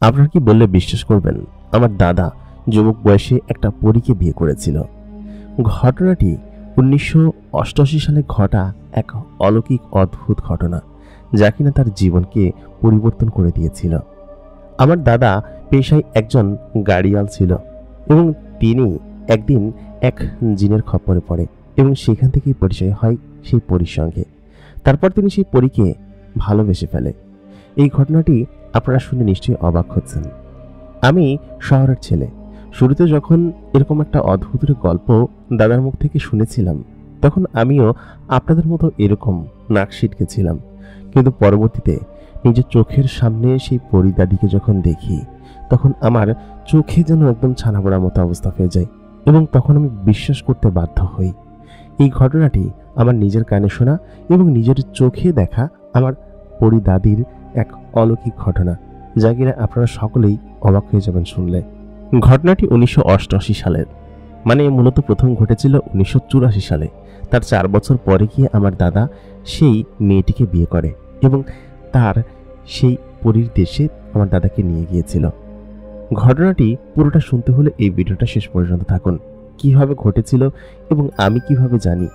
আপনারা কি বললে বিশ্বাস করবেন, আমার দাদা যুবক বয়সে একটা পরীকে বিয়ে করেছিল। ঘটনাটি 1988 সালে ঘটা এক অলৌকিক অদ্ভুত ঘটনা, যা কিনা তার জীবনকে পরিবর্তন করে দিয়েছিল। আমার দাদা পেশায় একজন গাড়িয়াল ছিল এবং তিনি একদিন এক জিনের খপ্পরে পড়ে এবং সেখান থেকেই পরিচয় হয় সেই পরীর সঙ্গে। তারপর তিনি সেই পরীকে ভালোবেসে ফেলে। এই ঘটনাটি আপনারা শুনে নিশ্চয়ই অবাক হচ্ছেন। আমি শহরের ছেলে, শুরুতে যখন এরকম একটা অদ্ভুত গল্প দাদার মুখ থেকে শুনেছিলাম, তখন আমিও আপনাদের মতো এরকম নাক সিটকেছিলাম। কিন্তু পরবর্তীতে নিজের চোখের সামনে সেই পরিদাদিকে যখন দেখি, তখন আমার চোখে যেন একদম ছানা পড়ার মতো অবস্থা হয়ে যায় এবং তখন আমি বিশ্বাস করতে বাধ্য হই। এই ঘটনাটি আমার নিজের কানে শোনা এবং নিজের চোখে দেখা আমার পরিদাদির এক অলৌকিক ঘটনা, যা কিনা আপনারা সকলেই অবাক হয়ে যাবেন শুনলে। ঘটনাটি 1988 সালের, মানে মূলত প্রথম ঘটেছিল 1984 সালে। তার 4 বছর পরে গিয়ে আমার দাদা সেই মেয়েটিকে বিয়ে করে এবং তার সেই পরীর দেশে আমার দাদাকে নিয়ে গিয়েছিল। ঘটনাটি পুরোটা শুনতে হলে এই ভিডিওটা শেষ পর্যন্ত থাকুন। কিভাবে ঘটেছিল এবং আমি কিভাবে জানি,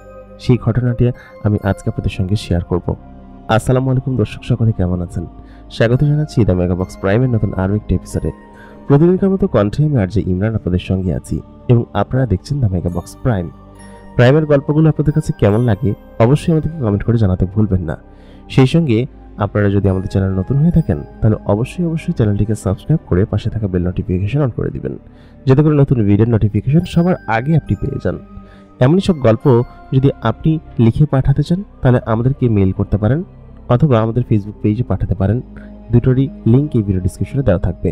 সেই ঘটনাটি আমি আজকে আপনাদের সঙ্গে শেয়ার করব। আসসালামু আলাইকুম দর্শক, সকলে কেমন আছেন? স্বাগত জানাচ্ছি দ্য মেগাবক্স প্রাইমের নতুন আরও একটি এপিসোডে। প্রতিদিনকার মতো কণ্ঠে আমি আরজে ইমরান আপনাদের সঙ্গে আছি এবং আপনারা দেখছেন দ্য মেগাবক্স প্রাইমের গল্পগুলো আপনাদের কাছে কেমন লাগে অবশ্যই আমাদেরকে কমেন্ট করে জানাতে ভুলবেন না। সেই সঙ্গে আপনারা যদি আমাদের চ্যানেল নতুন হয়ে থাকেন, তাহলে অবশ্যই চ্যানেলটিকে সাবস্ক্রাইব করে পাশে থাকা বেল নোটিফিকেশন অন করে দিবেন, যাতে করে নতুন ভিডিওর নোটিফিকেশন সবার আগে আপনি পেয়ে যান। এমনই সব গল্প যদি আপনি লিখে পাঠাতে চান, তাহলে আমাদেরকে মেইল করতে পারেন অথবা আমাদের ফেসবুক পেজে পাঠাতে পারেন। দুটোরই লিঙ্ক এই ভিডিও ডিসক্রিপশনে দেওয়া থাকবে।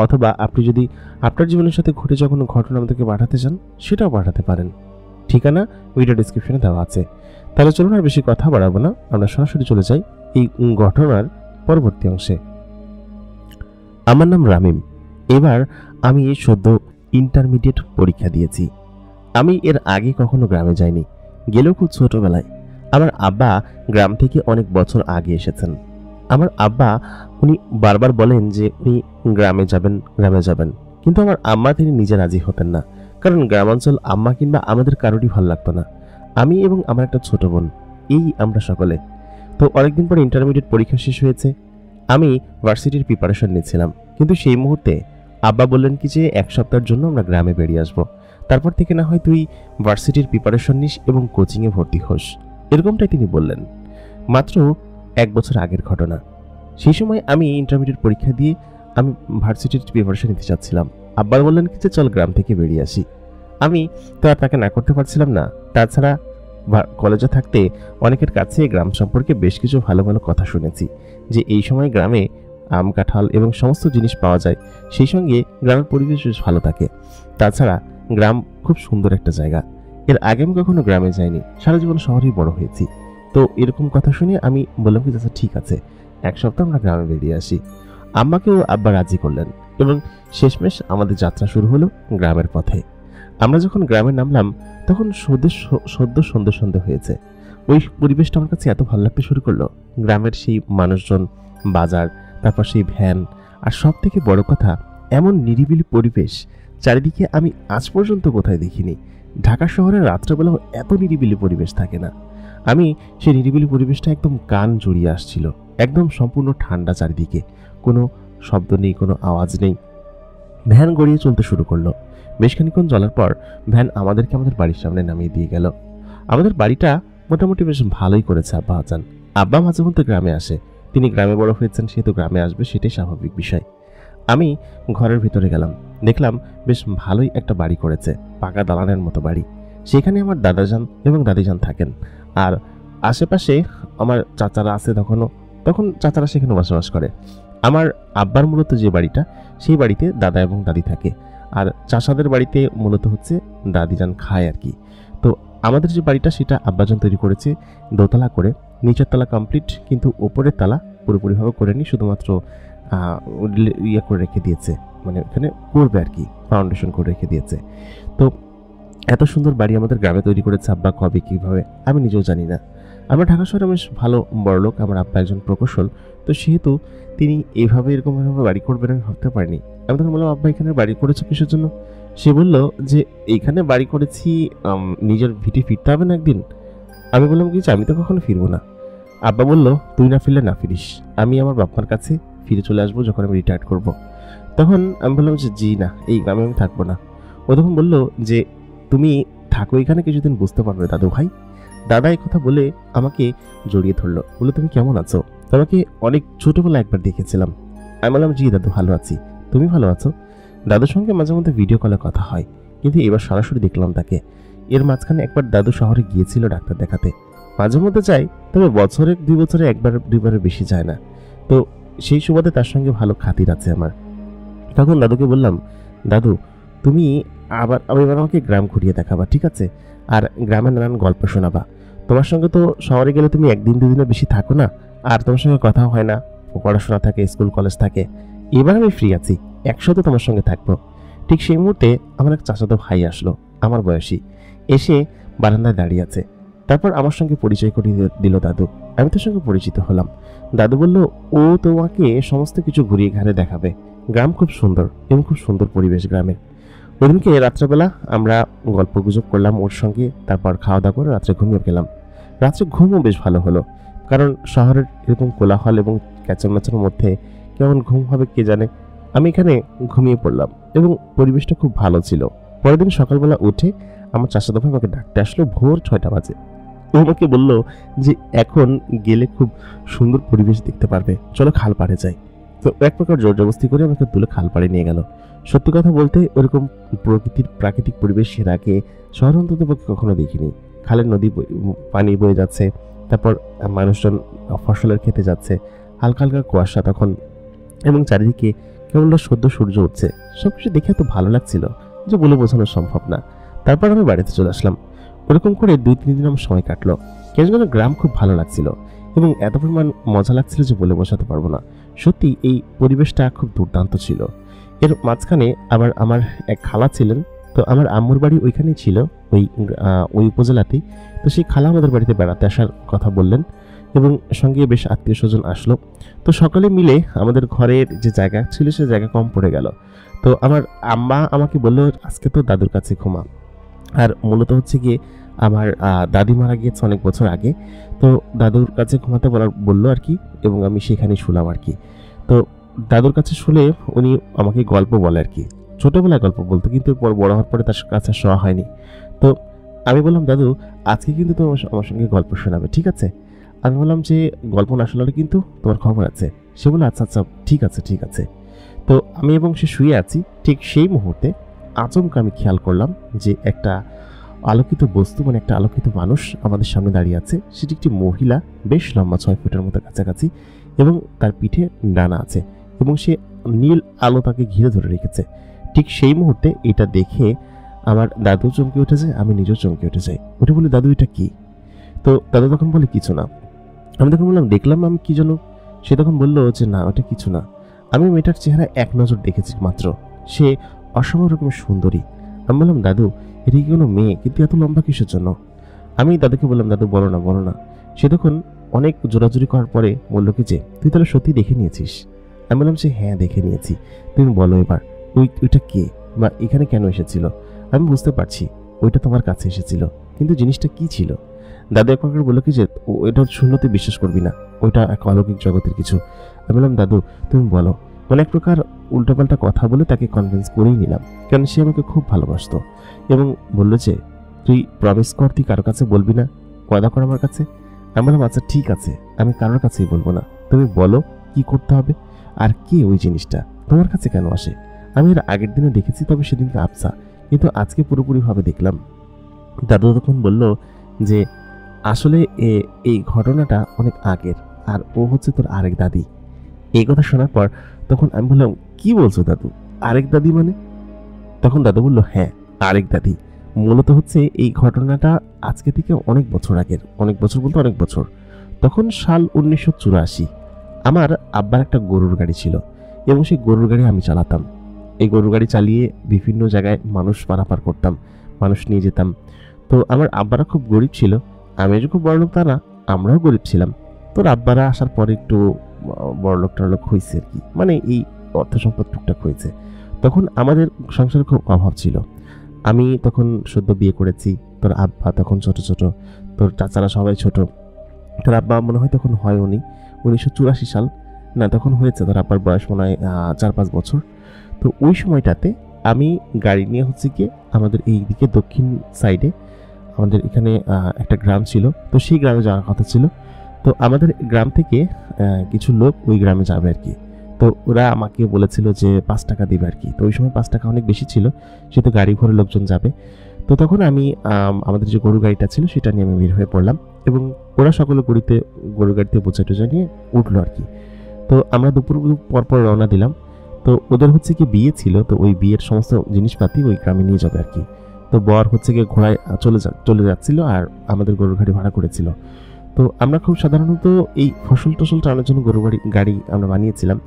অথবা আপনি যদি আপনার জীবনের সাথে ঘটে যাওয়া কোনো ঘটনা আমাদেরকে পাঠাতে চান, সেটাও পাঠাতে পারেন। ঠিকানা ভিডিও ডিসক্রিপশনে দেওয়া আছে। তাহলে চলুন আর বেশি কথা বাড়াবো না, আমরা সরাসরি চলে যাই এই ঘটনার পরবর্তী অংশে। আমার নাম রামিম। এবার আমি সদ্য ইন্টারমিডিয়েট পরীক্ষা দিয়েছি। আমি এর আগে কখনো গ্রামে যাইনি, গেলেও খুব ছোটবেলায়। আমার আব্বা গ্রাম থেকে অনেক বছর আগে এসেছেন। আমার আব্বা উনি বারবার বলেন যে উনি গ্রামে যাবেন, কিন্তু আমার আম্মা তিনি নিজে রাজি হতেন না, কারণ গ্রামাঞ্চল আম্মা কিংবা আমাদের কারোরই ভালো লাগতো না। আমি এবং আমার একটা ছোট বোন, এই আমরা সকলে। তো অনেকদিন পর ইন্টারমিডিয়েট পরীক্ষা শেষ হয়েছে। আমি ভার্সিটির প্রিপারেশন নিচ্ছিলাম, কিন্তু সেই মুহূর্তে আব্বা বললেন কি যে 1 সপ্তাহের জন্য আমরা গ্রামে বেরিয়ে আসবো, তারপর থেকে না হয় তুই ভার্সিটির প্রিপারেশন নিস এবং কোচিংয়ে ভর্তি হোস, এরকমটাই তিনি বললেন। মাত্র 1 বছর আগের ঘটনা। সেই সময় আমি ইন্টারমিডিয়েট পরীক্ষা দিয়ে আমি ভার্সিটির প্রিপারেশন নিতে চাচ্ছিলাম। আব্বা বললেন কি যে চল গ্রাম থেকে বেরিয়ে আসি। আমি তো আর তাকে না করতে পারছিলাম না। তাছাড়া কলেজে থাকতে অনেকের কাছে গ্রাম সম্পর্কে বেশ কিছু ভালো ভালো কথা শুনেছি, যে এই সময় গ্রামে আম কাঁঠাল এবং সমস্ত জিনিস পাওয়া যায়, সেই সঙ্গে গ্রামের পরিবেশ বেশ ভালো থাকে। তাছাড়া গ্রাম খুব সুন্দর একটা জায়গা। এর আগে আমি কখনো গ্রামে যাইনি, সারা জীবন শহরেই বড় হয়েছি। তো এরকম কথা শুনে আমি বললাম কি আচ্ছা ঠিক আছে, 1 সপ্তাহ আমরা গ্রামে বেরিয়ে আসি। আম্মাকেও আব্বা রাজি করলেন এবং শেষমেশ আমাদের যাত্রা শুরু হলো গ্রামের পথে। আমরা যখন গ্রামে নামলাম, তখন সদ্য সন্ধ্যে হয়েছে। ওই পরিবেশটা আমার কাছে এত ভালো লাগতে শুরু করলো। গ্রামের সেই মানুষজন, বাজার, তারপর সেই ভ্যান, আর সব থেকে বড় কথা এমন নিরিবিলি পরিবেশ চারিদিকে আমি আজ পর্যন্ত কোথায় দেখিনি। ঢাকা শহরের রাত্রেবেলাও এত নিরিবিলি পরিবেশ থাকে না। আমি সেই নিরিবিলি পরিবেশটা একদম কান জড়িয়ে আসছিল। একদম সম্পূর্ণ ঠান্ডা চারিদিকে, কোনো শব্দ নেই, কোনো আওয়াজ নেই। ভ্যান গড়িয়ে চলতে শুরু করলো। বেশ খানিক্ষণ চলার পর ভ্যান আমাদেরকে আমাদের বাড়ির সামনে নামিয়ে দিয়ে গেল। আমাদের বাড়িটা মোটামুটি বেশ ভালোই করেছে আব্বা আজান। আব্বা মাঝে মধ্যে গ্রামে আসে, তিনি গ্রামে বড় হয়েছেন, সেহেতু গ্রামে আসবে, সেটাই স্বাভাবিক বিষয়। আমি ঘরের ভিতরে গেলাম, দেখলাম বেশ ভালোই একটা বাড়ি করেছে, পাকা দালানের মতো বাড়ি। সেখানে আমার দাদাজান এবং দাদিজান থাকেন, আর আশেপাশে আমার চাচারা আছে। তখন চাচারা সেখানে বসবাস করে। আমার আব্বার মূলত যে বাড়িটা, সেই বাড়িতে দাদা এবং দাদি থাকে, আর চাচাদের বাড়িতে মূলত হচ্ছে দাদিজান খায় আর কি। তো আমাদের যে বাড়িটা, সেটা আব্বাজান তৈরি করেছে দোতলা করে, নিচের তলা কমপ্লিট, কিন্তু ওপরের তলা পুরোপুরিভাবে করেনি, শুধুমাত্র ইয়ে করে রেখে দিয়েছে, মানে এখানে করবে আর কি, ফাউন্ডেশন করে রেখে দিয়েছে। তো এত সুন্দর বাড়ি আমাদের গ্রামে তৈরি করেছে আব্বা, কবে কিভাবে আমি নিজেও জানি না। আমরা ঢাকা শহরে বেশ ভালো বড়লোক, আমার আব্বা একজন প্রকৌশল, তো সেহেতু তিনি এইভাবে এরকমভাবে বাড়ি করবেন আমি ভাবতে পারিনি। আমি তখন বললাম, আব্বা এখানে বাড়ি করেছো কিসের জন্য? সে বলল যে এইখানে বাড়ি করেছি, নিজের ভিটে ফিরতে হবে না একদিন। আমি বললাম কি যে আমি তো কখনো ফিরবো না। আব্বা বলল, তুই না ফিরলে না ফিরিস, আমি আমার বাপ্পার কাছে ফিরে চলে আসবো যখন আমি রিটায়ার করব। তখন আমি বললাম যে জি না, এই গ্রামে আমি থাকবো না। ও তখন বলল যে তুমি থাকো এখানে, কিছুদিন বুঝতে পারবে দাদু ভাই। দাদা এই কথা বলে আমাকে জড়িয়ে ধরলো, বললো তুমি কেমন আছো? তোমাকে অনেক ছোটবেলা একবার দেখেছিলাম। আমি বললাম জি দাদু, ভালো আছি, তুমি ভালো আছো? দাদুর সঙ্গে মাঝে মধ্যে ভিডিও কলে কথা হয়, কিন্তু এবার সরাসরি দেখলাম তাকে। এর মাঝখানে একবার দাদু শহরে গিয়েছিল ডাক্তার দেখাতে, মাঝে মধ্যে যায়, তবে বছরে 2 বছরে একবার 2বারের বেশি যায় না। তো সেই সুবাদে তার সঙ্গে ভালো খাতির আছে আমার। তখন দাদুকে বললাম, দাদু তুমি এবার আমাকে গ্রাম ঘুরিয়ে দেখাবা, ঠিক আছে? আর গ্রামের নানান গল্প শোনাবা। তোমার সঙ্গে তো শহরে গেলে তুমি 1 দিন 2 দিনের বেশি থাকো না, আর তোমার সঙ্গে কথাও হয় না, পড়াশোনা থাকে, স্কুল কলেজ থাকে। এবার আমি ফ্রি আছি, একসাথে তোমার সঙ্গে থাকবো। ঠিক সেই মুহূর্তে আমার এক চাচাতো ভাই আসলো, আমার বয়সী, এসে বারান্দায় দাঁড়িয়ে আছে। তারপর আমার সঙ্গে পরিচয় করিয়ে দিল দাদু। আমি তার সঙ্গে পরিচিত হলাম। দাদু বলল, ও তোমাকে সমস্ত কিছু ঘুরিয়ে ঘাড়ে দেখাবে। গ্রাম খুব সুন্দর এবং খুব সুন্দর পরিবেশ গ্রামের। ওইদিনকে রাত্রেবেলা আমরা গল্প গুজব করলাম ওর সঙ্গে, তারপর খাওয়া দাওয়া করে রাত্রে ঘুমিয়ে গেলাম। রাত্রে ঘুমও বেশ ভালো হলো, কারণ শহরের এরকম কোলাহল এবং ক্যাচারম্যাচের মধ্যে কেমন ঘুম হবে কে জানে। আমি এখানে ঘুমিয়ে পড়লাম এবং পরিবেশটা খুব ভালো ছিল। পরের দিন সকালবেলা উঠে আমার চাচাতো ভাই আমাকে ডাকতে আসলো ভোর 6টা বাজে। ও আমাকে বলল যে এখন গেলে খুব সুন্দর পরিবেশ দেখতে পারবে, চলো খাল পাড়ে যাই। তো এক প্রকার জোর জবরদস্তি করে আমাকে তুলে খাল পাড়ে নিয়ে গেল। সত্যি কথা বলতে ওরকম প্রাকৃতিক পরিবেশ এর আগে শহর অন্তত কখনো দেখিনি। খালের নদী পানি বয়ে যাচ্ছে, তারপর মানুষজন ফসলের খেতে যাচ্ছে, হালকা হালকা কুয়াশা তখন, এবং চারিদিকে কেবল সদ্য সূর্য উঠছে। সবকিছু দেখে এত ভালো লাগছিল যে বলে বোঝানো সম্ভব না। তারপর আমি বাড়িতে চলে আসলাম। ওরকম করে 2-3 দিন আমার সময় কাটলো। কেন যেন গ্রাম খুব ভালো লাগছিল এবং এত পরিমাণ মজা লাগছিল যে বলে বোঝাতে পারবো না। সত্যি এই পরিবেশটা খুব দুর্দান্ত ছিল। এর মাঝখানে আবার আমার এক খালা ছিলেন, তো আমার আম্মুর বাড়ি ওইখানেই ছিল, ওই উপজেলাতেই। তো সেই খালা আমাদের বাড়িতে বেড়াতে আসার কথা বললেন এবং সঙ্গে বেশ আত্মীয় স্বজন আসলো। তো সকলে মিলে আমাদের ঘরের যে জায়গা ছিল সে জায়গা কম পড়ে গেল। তো আমার আম্মা আমাকে বললো, আজকে তো দাদুর কাছে ঘুমা। আর মূলত হচ্ছে গিয়ে আমার দাদি মারা গিয়েছে অনেক বছর আগে, তো দাদুর কাছে ঘুমাতে বললো আর কি, এবং আমি সেখানেই শুলাম আর কি। তো দাদুর কাছে শুলে উনি আমাকে গল্প বলে আর কি, ছোটবেলায় গল্প বলতো, কিন্তু বড় হওয়ার পরে তার কাছে শোয়া হয়নি। তো আমি বললাম, দাদু আজকে কিন্তু তুমি আমার সঙ্গে গল্প শোনাবে, ঠিক আছে? আমি বললাম যে গল্প না শোনালে কিন্তু তোমার খবর আছে। সে বললো, আচ্ছা আচ্ছা ঠিক আছে ঠিক আছে। তো আমি এবং সে শুয়ে আছি, ঠিক সেই মুহূর্তে আচমকা আমি খেয়াল করলাম যে একটা আলোকিত বস্তু, মানে একটা আলোকিত মানুষ আমাদের সামনে দাঁড়িয়ে আছে। সেটি একটি মহিলা, বেশ লম্বা, 6 ফুটের মতো কাছাকাছি, এবং তার পিঠে ডানা আছে এবং সে নীল আলো তাকে ঘিরে ধরে রেখেছে। ঠিক সেই মুহূর্তে এটা দেখে আমার দাদু চমকে উঠেছে, আমি নিজেও চমকে উঠে যাই। ওটা বলি, দাদু এটা কি? তো দাদু তখন বলে, কিছু না। আমি তখন বললাম, দেখলাম আমি কি জানো। সে তখন বললো যে না, ওটা কিছু না। আমি মেয়েটার চেহারা এক নজর দেখেছি মাত্র, সে অসম্ভব রকমের সুন্দরী। আমি বললাম, দাদু এটা কি কোনো মেয়ে? কিন্তু এত লম্বা কিসের জন্য? আমি দাদুকে বললাম, দাদু বলো না বলো না। সে তখন অনেক জোরাজুরি করার পরে বললো কি যে তুই তাহলে সত্যি দেখে নিয়েছিস? আমি বললাম যে হ্যাঁ দেখে নিয়েছি। তুমি বলো এবার ওইটা কে বা এখানে কেন এসেছিল? আমি বুঝতে পারছি ওইটা তোমার কাছে এসেছিল, কিন্তু জিনিসটা কি ছিল? দাদু এক প্রকার বললো কি যে ওইটা শূন্যতে বিশ্বাস করবি না, ওইটা এক অলৌকিক জগতের কিছু। আমি বললাম, দাদু তুমি বলো। মানে এক প্রকার উল্টাপাল্টা কথা বলে তাকে কনভিন্স করেই নিলাম, কারণ সে আমাকে খুব ভালোবাসতো। এবং বললো যে তুই প্রমিস কর, তুই কারোর কাছে বলবি না, ওয়াদা কর আমার কাছে। আমি বললাম, আচ্ছা ঠিক আছে, আমি কারোর কাছেই বলবো না। তুমি বলো কি করতে হবে, আর কে ওই জিনিসটা তোমার কাছে কেন আসে? আমি এর আগের দিনে দেখেছি, তবে সেদিনকে আবসা, কিন্তু আজকে পুরোপুরিভাবে দেখলাম। দাদু তখন বলল যে আসলে এই ঘটনাটা অনেক আগের, আর ও হচ্ছে তোর আরেক দাদি। এই কথা শোনার পর তখন আমি বললাম, কি বলছো দাদু, আরেক দাদি মানে? তখন দাদু বলল, হ্যাঁ আরেক দাদি। মূলত হচ্ছে এই ঘটনাটা আজকে থেকে অনেক বছর আগের, অনেক বছর বলতে অনেক বছর। তখন সাল 1984। আমার আব্বার একটা গরুর গাড়ি ছিল এবং সেই গরুর গাড়ি আমি চালাতাম। এই গরুর গাড়ি চালিয়ে বিভিন্ন জায়গায় মানুষ পারাপার করতাম, মানুষ নিয়ে যেতাম। তো আমার আব্বারা খুব গরিব ছিল, আমি যে খুব বড়লোক তা না, আমরাও গরিব ছিলাম। তোর আব্বারা আসার পরে একটু বড়লোক টড়লোক হয়েছে আর কি, মানে এই অর্থ সম্পদ টুকটাক হয়েছে। তখন আমাদের সংসারে খুব অভাব ছিল। আমি তখন সদ্য বিয়ে করেছি, তোর আব্বা তখন ছোট ছোট, তোর চাচারা সবাই ছোট। তোর আব্বা মনে হয় তখন হয় উনি 1984 সাল, না তখন হয়েছে তোর আব্বার বয়স মনে হয় 4-5 বছর। তো ওই সময়টাতে আমি গাড়ি নিয়ে হচ্ছে গিয়ে আমাদের এই দিকে দক্ষিণ সাইডে আমাদের এখানে একটা গ্রাম ছিল, তো সেই গ্রামে যাওয়ার কথা ছিল। তো আমাদের গ্রাম থেকে কিছু লোক ওই গ্রামে যাবে আর কি। তো ওরা আমাকে বলেছিল যে 5 টাকা দিবে আর কি। তো ওই সময় 5 টাকা অনেক বেশি ছিল, সেহেতু গাড়ি ভরে লোকজন যাবে। তো তখন আমি আমাদের যে গরু গাড়িটা ছিল সেটা নিয়ে আমি বের হয়ে পড়লাম, এবং ওরা সকলে গরু গাড়িতে বোঝা টোঝা নিয়ে উঠলো আর কি। তো আমরা দুপুর পরপর রওনা দিলাম। তো ওদের হচ্ছে কি বিয়ে ছিল, তো ওই বিয়ের সমস্ত জিনিসপাতি ওই গ্রামে নিয়ে যাবে আর কি। তো বর হচ্ছে গিয়ে ঘোড়ায় চলে যাচ্ছিল, আর আমাদের গরুর গাড়ি ভাড়া করেছিল। তো আমরা খুব সাধারণত এই ফসল টসল টানার জন্য গরু গাড়ি আমরা বানিয়েছিলাম,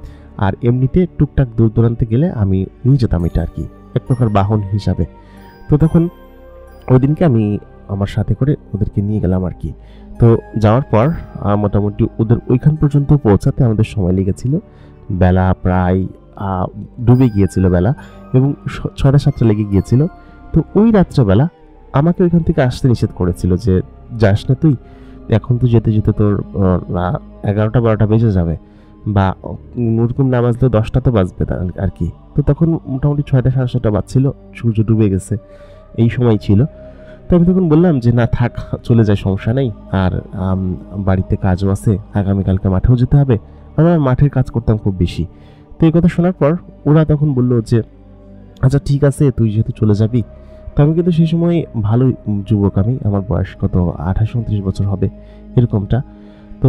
আর এমনিতে টুকটাক দূর দূরান্তে গেলে আমি নিয়ে যেতাম এটা আর কি, এক প্রকার বাহন হিসাবে। তো তখন ওই দিনকে আমি আমার সাথে করে ওদেরকে নিয়ে গেলাম আর কি। তো যাওয়ার পর মোটামুটি ওদের ওইখান পর্যন্ত পৌঁছাতে আমাদের সময় লেগেছিল বেলা প্রায় ডুবে গিয়েছিল বেলা, এবং 6টা-7টা লেগে গিয়েছিল। তো ওই রাত্রেবেলা আমাকে ওইখান থেকে আসতে নিষেধ করেছিল যে যাস না তুই, এখন তো যেতে যেতে তোর 11টা-12টা বেজে যাবে, বা ওরকম না বাজলে 10টা তো বাজবে আর কি। তো তখন মোটামুটি 6টা-7:30 বাজছিল, সূর্য ডুবে গেছে, এই সময় ছিল। তো আমি তখন বললাম যে না থাক, চলে যায়, সমস্যা নেই, আর বাড়িতে কাজও আছে, আগামীকালকে মাঠেও যেতে হবে, আমরা মাঠের কাজ করতাম খুব বেশি। তো এই কথা শোনার পর ওরা তখন বললো যে আচ্ছা ঠিক আছে, তুই যেহেতু চলে যাবি। তো আমি কিন্তু সেই সময় ভালো যুবক, আমার বয়স কত 28-29 বছর হবে এরকমটা। তো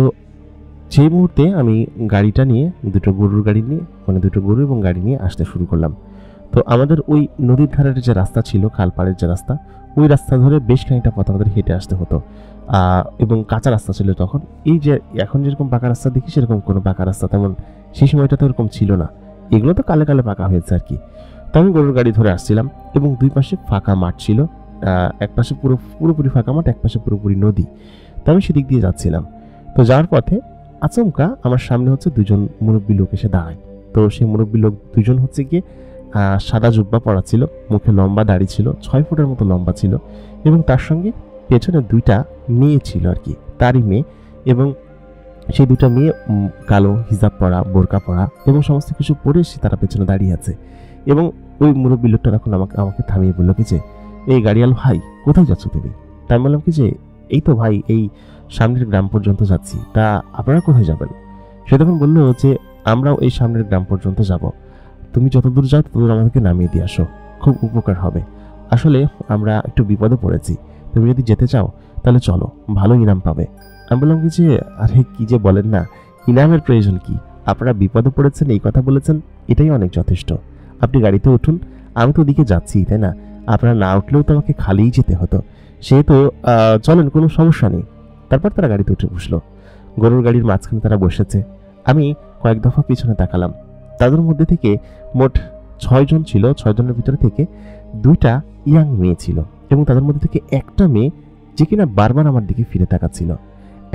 সেই মুহূর্তে আমি গাড়িটা নিয়ে দুটো গরু এবং গাড়ি নিয়ে আসতে শুরু করলাম। তো আমাদের ওই নদীর ধারের যে রাস্তা ছিল, খালপাড়ের যে রাস্তা, ওই রাস্তা ধরে বেশ খানিকটা পথ আমাদের হেঁটে আসতে হতো, এবং কাঁচা রাস্তা ছিল তখন। এই যে এখন যেরকম পাকা রাস্তা দেখি, সেরকম কোনো পাকা রাস্তা তেমন সেই সময়টা তো এরকম ছিল না, এগুলো তো কালে কালে পাকা হয়েছে আর কি। তো আমি গরুর গাড়ি ধরে আসছিলাম, এবং দুই পাশে ফাঁকা মাঠ ছিল, এক পাশে পুরোপুরি ফাঁকা মাঠ, এক পাশে পুরোপুরি নদী। তো আমি সেদিক দিয়ে যাচ্ছিলাম। তো যাওয়ার পথে আচমকা আমার সামনে হচ্ছে দুজন মুরব্বী লোক এসে দাঁড়ায়। তো সেই মুরব্বী লোক দুজন হচ্ছে গিয়ে সাদা জুব্বা পরা ছিল, মুখে লম্বা দাড়ি ছিল, 6 ফুটের মতো লম্বা ছিল, এবং তার সঙ্গে পেছনে 2টা মেয়ে ছিল আর কি, তারই মেয়ে। এবং সেই 2টা মেয়ে কালো হিজাব পরা, বোরকা পরা এবং সমস্ত কিছু পরে তারা পেছনে দাঁড়িয়ে আছে। এবং ওই মুরব্বী লোকটা তখন আমাকে থামিয়ে বললো কি যে এই গাড়িয়াল ভাই, কোথায় যাচ্ছ তুমি? তাই বললাম কি যে এই তো ভাই, এই সামনের গ্রাম পর্যন্ত যাচ্ছি, তা আপনারা কোথায় যাবেন? সে তখন বললো যে আমরাও এই সামনের গ্রাম পর্যন্ত যাব, তুমি যতদূর যাও ততদূর আমাদেরকে নামিয়ে দিয়ে আসো, খুব উপকার হবে। আসলে আমরা একটু বিপদে পড়েছি, তুমি যদি যেতে চাও তাহলে চলো, ভালো ইনাম পাবে। আমি বললাম কি যে আরে কি যে বলেন না, ইনামের প্রয়োজন কি? আপনারা বিপদে পড়েছেন, এই কথা বলেছেন, এটাই অনেক যথেষ্ট। আপনি গাড়িতে উঠুন, আমি তো ওদিকে যাচ্ছি, তাই না? আপনারা না উঠলেও তো আমাকে খালিই যেতে হতো, সেহেতু চলেন, কোনো সমস্যা নেই। তারপর তারা গাড়িতে উঠে বসলো। গরুর গাড়ির মাঝখানে তারা বসেছে। আমি কয়েক দফা পিছনে তাকালাম। তাদের মধ্যে থেকে মোট 6 জন ছিল। 6 জনের ভিতরে থেকে 2টা ইয়াং মেয়ে ছিল, এবং তাদের মধ্যে থেকে একটা মেয়ে যে কিনা বারবার আমার দিকে ফিরে তাকাচ্ছিল।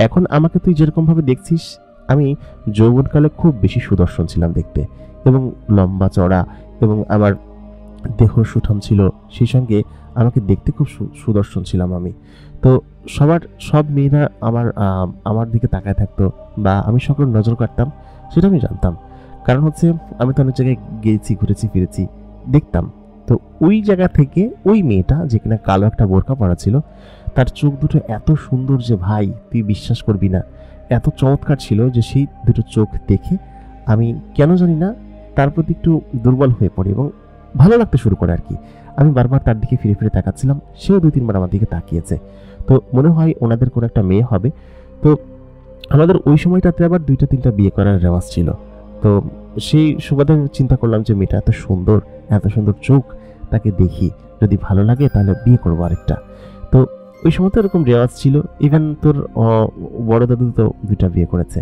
এখন আমাকে তুই যেরকম ভাবে দেখছিস, আমি যৌবনকালে খুব বেশি সুদর্শন ছিলাম দেখতে, এবং লম্বা চড়া, এবং আমার দেহ সুঠাম ছিল, সেই সঙ্গে আমাকে দেখতে খুব সুদর্শন ছিলাম আমি। তো সব মেয়েরা আমার দিকে তাকায় থাকতো, বা আমি সকলের নজর কাটতাম, সেটা আমি জানতাম। কারণ হচ্ছে আমি তো অনেক জায়গায় গিয়েছি, ঘুরেছি ফিরেছি, দেখতাম। তো ওই জায়গা থেকে ওই মেয়েটা যে কিনা কালো একটা বোরকা পরা ছিল, তার চোখ দুটো এত সুন্দর যে ভাই তুই বিশ্বাস করবি না, এত চমৎকার ছিল যে সেই দুটো চোখ দেখে আমি কেন জানি না তার প্রতি একটু দুর্বল হয়ে পড়ি, এবং ভালো লাগতে শুরু করে আর কি। আমি বারবার তার দিকে ফিরে ফিরে তাকাচ্ছিলাম, সেও 2-3 বার আমার দিকে তাকিয়েছে। তো মনে হয় ওনাদের কোনো একটা মেয়ে হবে। তো আমাদের ওই সময়টাতে আবার 2-3টা বিয়ে করার রেওয়াজ ছিল। তো সেই সুবাদে চিন্তা করলাম যে মেয়েটা এত সুন্দর চোখ, তাকে দেখি, যদি ভালো লাগে তাহলে বিয়ে করবো আরেকটা। তো ওই সময় তো এরকম রেওয়াজ ছিল, ইভেন তোর বড় দাদু তো 2টা বিয়ে করেছে।